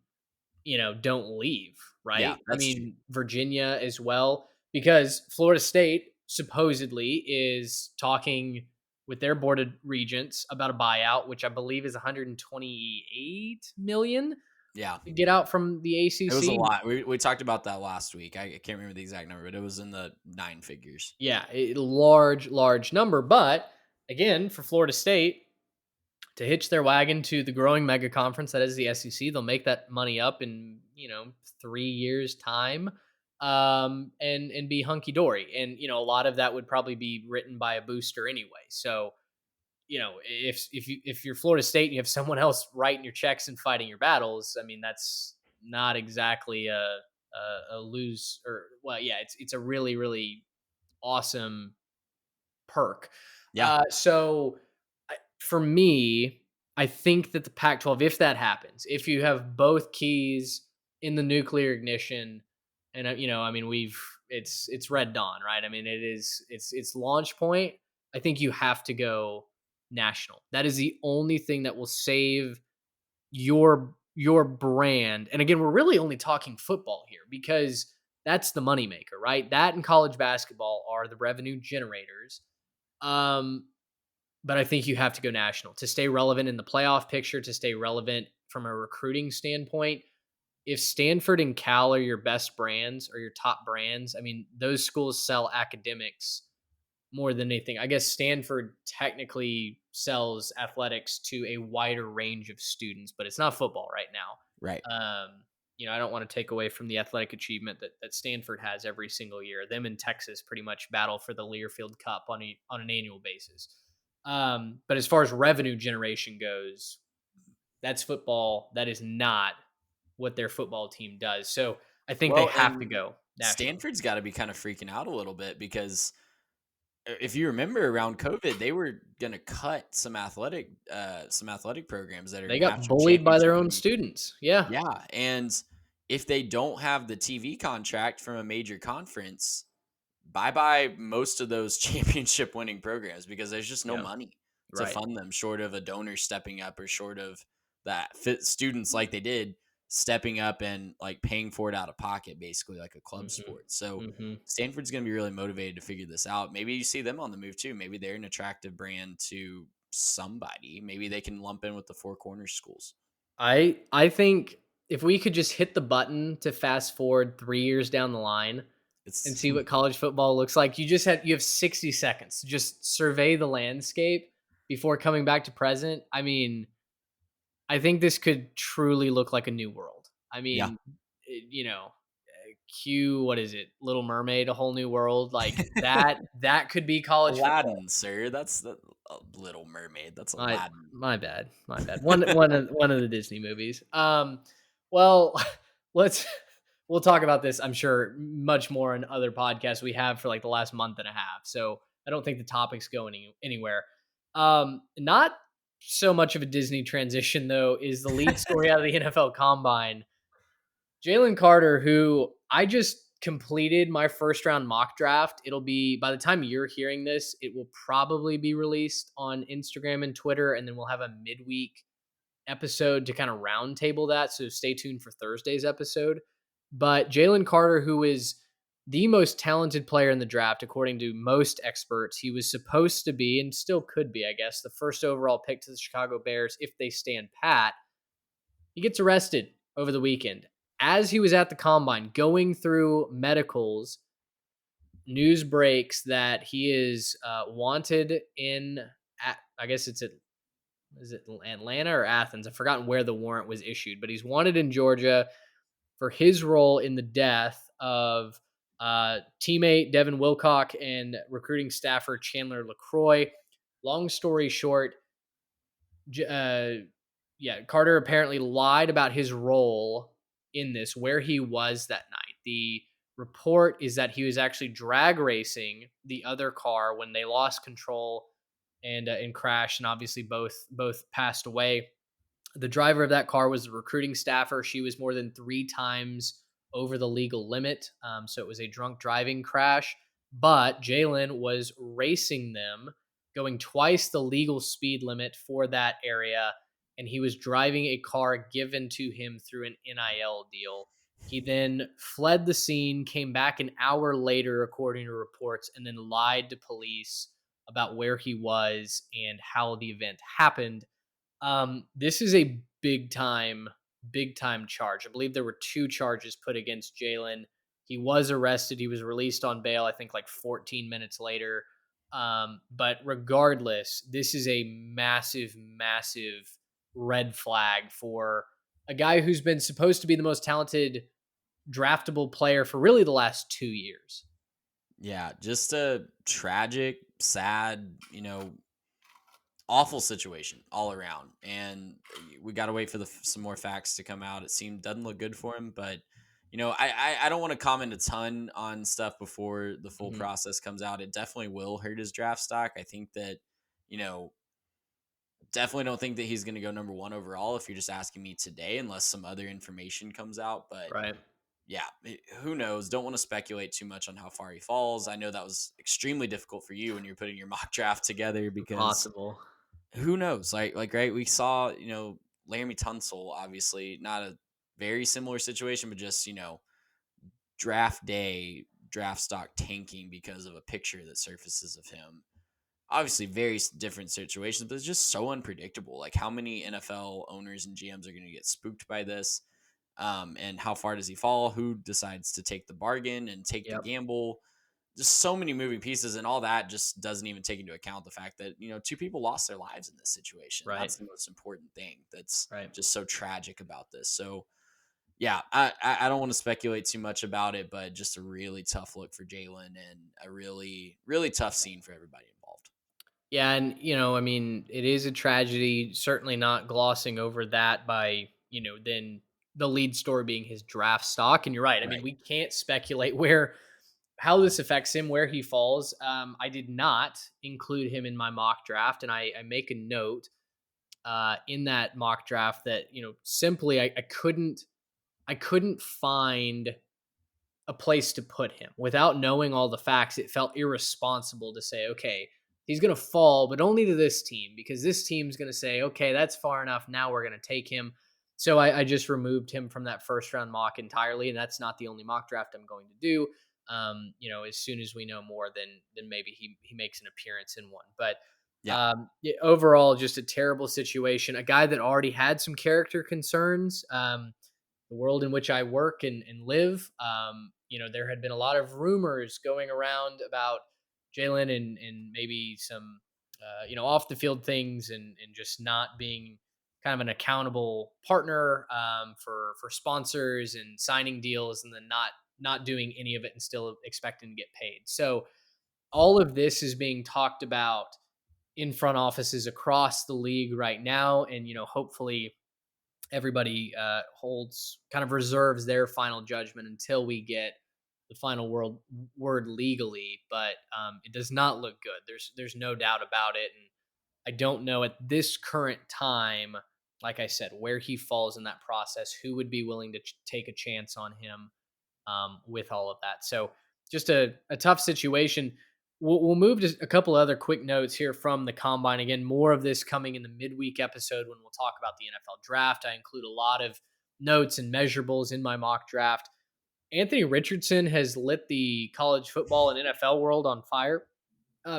[SPEAKER 3] don't leave, right?
[SPEAKER 4] Yeah,
[SPEAKER 3] true. Virginia as well, because Florida State supposedly is talking with their board of regents about a buyout, which I believe is $128 million.
[SPEAKER 4] Yeah,
[SPEAKER 3] to get out from the ACC.
[SPEAKER 4] It was a lot. We talked about that last week. I can't remember the exact number, but it was in the 9 figures.
[SPEAKER 3] Yeah, a large number. But again, for Florida State to hitch their wagon to the growing mega conference that is the SEC, they'll make that money up in 3 years' time. And be hunky dory. And, a lot of that would probably be written by a booster anyway. So, if you're Florida State and you have someone else writing your checks and fighting your battles, that's not exactly a lose or, well, yeah, it's a really, really awesome perk.
[SPEAKER 4] Yeah.
[SPEAKER 3] So for me, I think that the Pac-12, if that happens, if you have both keys in the nuclear ignition, and it's Red Dawn, right? It's launch point. I think you have to go national. That is the only thing that will save your brand. And again, we're really only talking football here because that's the moneymaker, right? That and college basketball are the revenue generators. But I think you have to go national to stay relevant in the playoff picture, to stay relevant from a recruiting standpoint. If Stanford and Cal are your best brands or your top brands, those schools sell academics more than anything. I guess Stanford technically sells athletics to a wider range of students, but it's not football right now.
[SPEAKER 4] Right.
[SPEAKER 3] I don't want to take away from the athletic achievement that Stanford has every single year. Them in Texas pretty much battle for the Learfield Cup on an annual basis. But as far as revenue generation goes, that's football. That is not what their football team does. So I think they have to go national.
[SPEAKER 4] Stanford's got to be kind of freaking out a little bit because if you remember around COVID, they were going to cut some athletic programs that are.
[SPEAKER 3] They got bullied by their own students. Yeah.
[SPEAKER 4] Yeah. And if they don't have the TV contract from a major conference, bye most of those championship winning programs because there's just no
[SPEAKER 3] Yeah.
[SPEAKER 4] money to
[SPEAKER 3] Right.
[SPEAKER 4] fund them short of a donor stepping up or short of that fit students like they did stepping up and like paying for it out of pocket, basically like a club sport. So
[SPEAKER 3] Mm-hmm.
[SPEAKER 4] Stanford's going to be really motivated to figure this out. Maybe you see them on the move too. Maybe they're an attractive brand to somebody. Maybe they can lump in with the Four Corners schools.
[SPEAKER 3] I think if we could just hit the button to fast forward 3 years down the line and
[SPEAKER 4] It's
[SPEAKER 3] see what college football looks like, you have 60 seconds to just survey the landscape before coming back to present. I mean, I think this could truly look like a new world. I
[SPEAKER 4] yeah.
[SPEAKER 3] mean, cue, what is it? Little Mermaid, A Whole New World, like that could be college football.
[SPEAKER 4] Aladdin, sir. That's the Little Mermaid. That's
[SPEAKER 3] My
[SPEAKER 4] Aladdin.
[SPEAKER 3] my bad. My bad. One of the Disney movies. Well, let's we'll talk about this, I'm sure, much more in other podcasts we have for like the last month and a half. So I don't think the topic's going anywhere. Not so much of a Disney transition though, is the lead story out of the NFL Combine. Jalen Carter, who I just completed my first round mock draft. It'll be, by the time you're hearing this, it will probably be released on Instagram and Twitter, and then we'll have a midweek episode to kind of roundtable that. So stay tuned for Thursday's episode. But Jalen Carter, who is the most talented player in the draft, according to most experts, he was supposed to be, and still could be, I guess, the first overall pick to the Chicago Bears if they stand pat. He gets arrested over the weekend. As he was at the combine going through medicals, news breaks that he is wanted I guess is it Atlanta or Athens? I've forgotten where the warrant was issued, but he's wanted in Georgia for his role in the death of teammate Devin Wilcock and recruiting staffer Chandler LaCroix. Long story short, Carter apparently lied about his role in this, where he was that night. The report is that he was actually drag racing the other car when they lost control and crashed, and obviously both passed away. The driver of that car was a recruiting staffer. She was more than 3 times over the legal limit, so it was a drunk driving crash. But Jalen was racing them, going twice the legal speed limit for that area, and he was driving a car given to him through an NIL deal. He then fled the scene, came back an hour later, according to reports, and then lied to police about where he was and how the event happened. This is a big time charge. I believe there were 2 charges put against Jalen. He was arrested. He was released on bail, I think like 14 minutes later. But regardless, this is a massive red flag for a guy who's been supposed to be the most talented draftable player for really the last 2 years.
[SPEAKER 4] Yeah, just a tragic, sad, awful situation all around. And we got to wait for some more facts to come out. It doesn't look good for him, but I don't want to comment a ton on stuff before the full process comes out. It definitely will hurt his draft stock. I think that, definitely don't think that he's going to go number 1 overall if you're just asking me today, unless some other information comes out. But
[SPEAKER 3] right.
[SPEAKER 4] Yeah, who knows? Don't want to speculate too much on how far he falls. I know that was extremely difficult for you when you're putting your mock draft together because
[SPEAKER 3] Possible.
[SPEAKER 4] Who knows? Like right, we saw, Laramie Tunsil, obviously not a very similar situation, but just, draft day, draft stock tanking because of a picture that surfaces of him. Obviously very different situations, but it's just so unpredictable. Like how many NFL owners and GMs are going to get spooked by this? And how far does he fall? Who decides to take the bargain and take the gamble? Just so many moving pieces, and all that just doesn't even take into account the fact that 2 people lost their lives in this situation.
[SPEAKER 3] Right.
[SPEAKER 4] That's the most important thing. That's
[SPEAKER 3] right.
[SPEAKER 4] Just so tragic about this. So, yeah, I don't want to speculate too much about it, but just a really tough look for Jalen and a really, really tough scene for everybody involved.
[SPEAKER 3] Yeah, and I mean, it is a tragedy. Certainly not glossing over that by then the lead story being his draft stock. And you're right. I mean, we can't speculate how this affects him, where he falls. I did not include him in my mock draft, and I make a note in that mock draft that simply I couldn't find a place to put him. Without knowing all the facts, it felt irresponsible to say, okay, he's going to fall, but only to this team, because this team's going to say, okay, that's far enough. Now we're going to take him. So I just removed him from that first round mock entirely. And that's not the only mock draft I'm going to do. As soon as we know more, then maybe he makes an appearance in one. But
[SPEAKER 4] Yeah.
[SPEAKER 3] overall, just a terrible situation. A guy that already had some character concerns. The world in which I work and live, there had been a lot of rumors going around about Jalen and maybe some, off the field things and just not being kind of an accountable partner for sponsors and signing deals, and then not doing any of it and still expecting to get paid. So all of this is being talked about in front offices across the league right now, and hopefully everybody reserves their final judgment until we get the final word legally. But it does not look good. There's no doubt about it, and I don't know at this current time, like I said, where he falls in that process, who would be willing to take a chance on him with all of that. So just a tough situation. We'll move to a couple other quick notes here from the combine. Again, more of this coming in the midweek episode when we'll talk about the NFL draft. I include a lot of notes and measurables in my mock draft. Anthony Richardson has lit the college football and NFL world on fire.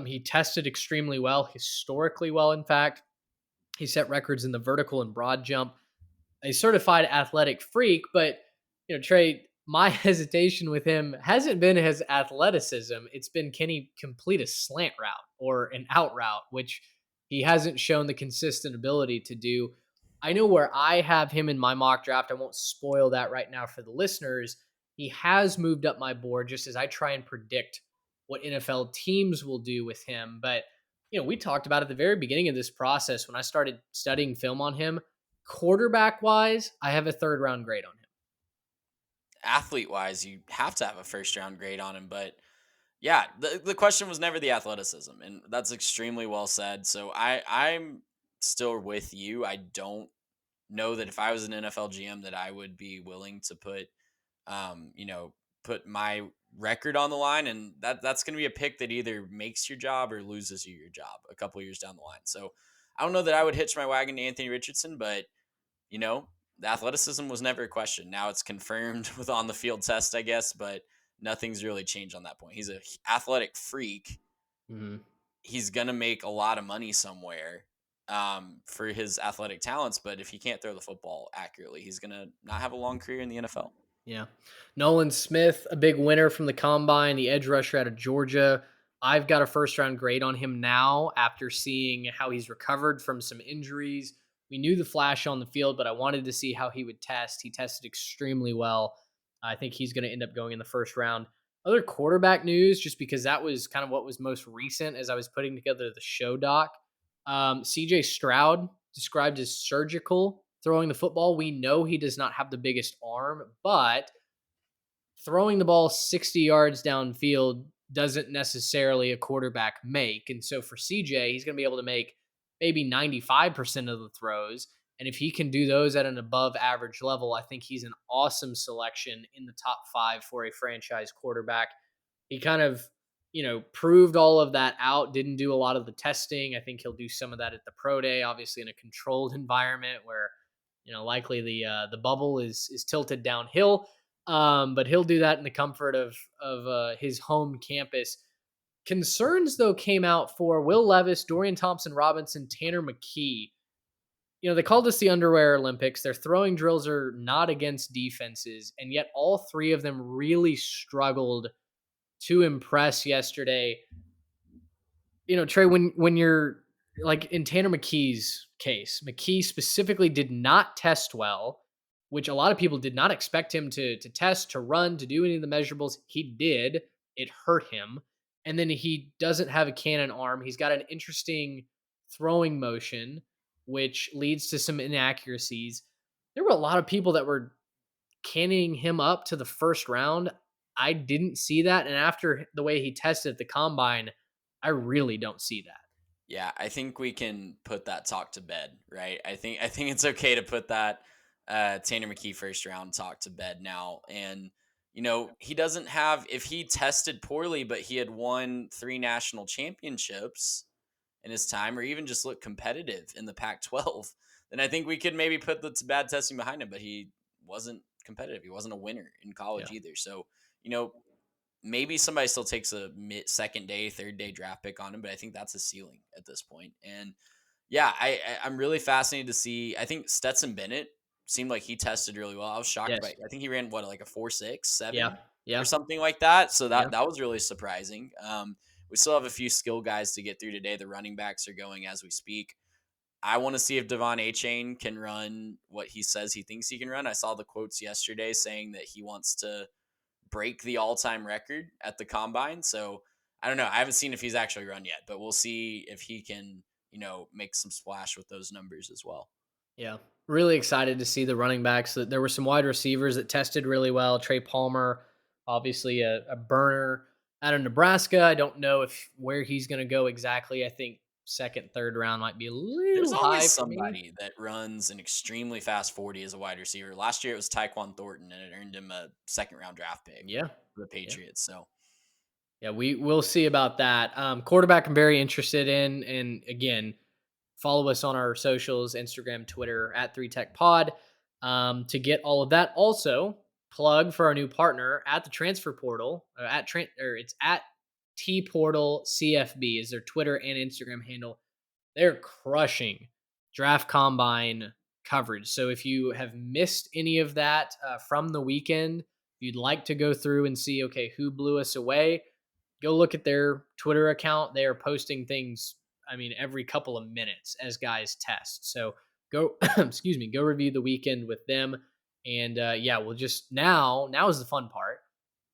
[SPEAKER 3] He tested extremely well, historically well, in fact. He set records in the vertical and broad jump. A certified athletic freak, but, Trey, my hesitation with him hasn't been his athleticism. It's been, can he complete a slant route or an out route, which he hasn't shown the consistent ability to do. I know where I have him in my mock draft. I won't spoil that right now for the listeners. He has moved up my board just as I try and predict what NFL teams will do with him. But, we talked about at the very beginning of this process when I started studying film on him, quarterback wise, I have a 3rd round grade on him.
[SPEAKER 4] Athlete wise, you have to have a 1st round grade on him. But yeah, the question was never the athleticism, and that's extremely well said. So I'm still with you. I don't know that if I was an NFL GM that I would be willing to put my record on the line, and that's going to be a pick that either makes your job or loses you your job a couple years down the line. So I don't know that I would hitch my wagon to Anthony Richardson, but the athleticism was never a question. Now it's confirmed with on the field test, I guess, but nothing's really changed on that point. He's an athletic freak.
[SPEAKER 3] Mm-hmm.
[SPEAKER 4] He's going to make a lot of money somewhere for his athletic talents, but if he can't throw the football accurately, he's going to not have a long career in the NFL.
[SPEAKER 3] Yeah. Nolan Smith, a big winner from the combine, the edge rusher out of Georgia. I've got a 1st round grade on him now after seeing how he's recovered from some injuries. We knew the flash on the field, but I wanted to see how he would test. He tested extremely well. I think he's going to end up going in the 1st round. Other quarterback news, just because that was kind of what was most recent as I was putting together the show doc. CJ Stroud, described as surgical throwing the football. We know he does not have the biggest arm, but throwing the ball 60 yards downfield doesn't necessarily a quarterback make. And so for CJ, he's going to be able to make maybe 95% of the throws. And if he can do those at an above average level, I think he's an awesome selection in the top 5 for a franchise quarterback. He kind of, proved all of that out, didn't do a lot of the testing. I think he'll do some of that at the pro day, obviously in a controlled environment where, likely the bubble is tilted downhill. But he'll do that in the comfort of his home campus. Concerns, though, came out for Will Levis, Dorian Thompson-Robinson, Tanner McKee. They called this the Underwear Olympics. Their throwing drills are not against defenses, and yet all 3 of them really struggled to impress yesterday. Trey, when you're like in Tanner McKee's case, McKee specifically did not test well, which a lot of people did not expect him to test, to run, to do any of the measurables. He did. It hurt him. And then he doesn't have a cannon arm. He's got an interesting throwing motion, which leads to some inaccuracies. There were a lot of people that were canning him up to the 1st round. I didn't see that. And after the way he tested at the combine, I really don't see that.
[SPEAKER 4] Yeah, I think we can put that talk to bed, right? I think it's okay to put that Tanner McKee 1st round talk to bed now. And he doesn't have, if he tested poorly, but he had won 3 national championships in his time, or even just looked competitive in the Pac-12, then I think we could maybe put the bad testing behind him, but he wasn't competitive. He wasn't a winner in college either. So, maybe somebody still takes a second day, third day draft pick on him, but I think that's a ceiling at this point. And yeah, I'm really fascinated to see. I think Stetson Bennett seemed like he tested really well. I was shocked by. I think he ran like a 4.6, 7, or something like that. So that was really surprising. We still have a few skill guys to get through today. The running backs are going as we speak. I want to see if Devon Achane can run what he says he thinks he can run. I saw the quotes yesterday saying that he wants to break the all-time record at the combine. So I don't know. I haven't seen if he's actually run yet, but we'll see if he can, make some splash with those numbers as well.
[SPEAKER 3] Yeah. Really excited to see the running backs. There were some wide receivers that tested really well. Trey Palmer, obviously a burner out of Nebraska. I don't know where he's going to go exactly. I think second, third round might be a little
[SPEAKER 4] There's
[SPEAKER 3] high
[SPEAKER 4] always
[SPEAKER 3] for me.
[SPEAKER 4] somebody that runs an extremely fast 40 as a wide receiver. Last year it was Tyquan Thornton, and it earned him a second round draft pick. For the Patriots. So
[SPEAKER 3] we'll see about that. Quarterback I'm very interested in, and again, follow us on our socials, Instagram, Twitter at 3TechPod, to get all of that. Also, plug for our new partner at the transfer portal, it's at T-Portal CFB is their Twitter and Instagram handle. They're crushing draft combine coverage. So if you have missed any of that from the weekend, if you'd like to go through and see, okay, who blew us away, go look at their Twitter account. They are posting things, every couple of minutes as guys test. So go, go review the weekend with them. And we'll just now is the fun part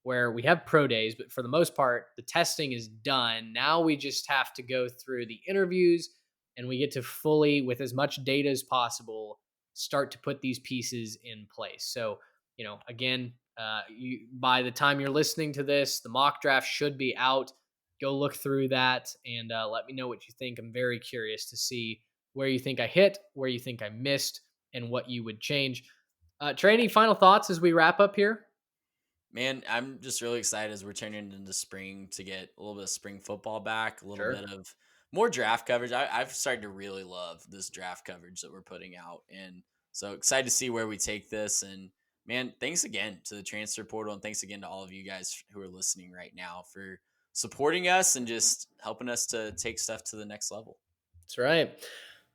[SPEAKER 3] where we have pro days, but for the most part, the testing is done. Now we just have to go through the interviews, and we get to fully, with as much data as possible, start to put these pieces in place. So, again, by the time you're listening to this, the mock draft should be out. Go look through that and let me know what you think. I'm very curious to see where you think I hit, where you think I missed, and what you would change. Trey, any final thoughts as we wrap up here?
[SPEAKER 4] Man, I'm just really excited as we're turning into spring to get a little bit of spring football back, a little bit of more draft coverage. I've started to really love this draft coverage that we're putting out. And so excited to see where we take this. And man, thanks again to the transfer portal. And thanks again to all of you guys who are listening right now for supporting us and just helping us to take stuff to the next level.
[SPEAKER 3] That's right.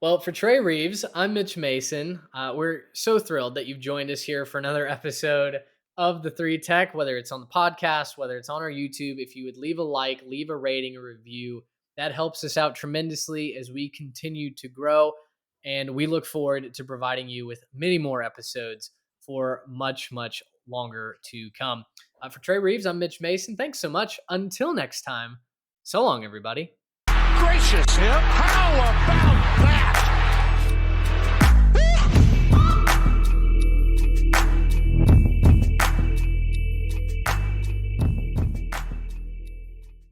[SPEAKER 3] Well, for Trey Reeves, I'm Mitch Mason. We're so thrilled that you've joined us here for another episode of the 3 Tech, whether it's on the podcast, whether it's on our YouTube. If you would leave a like, leave a rating, a review, that helps us out tremendously as we continue to grow. And we look forward to providing you with many more episodes for much, much longer to come. For Trey Reeves, I'm Mitch Mason. Thanks so much. Until next time, so long, everybody.
[SPEAKER 2] Gracious him. How about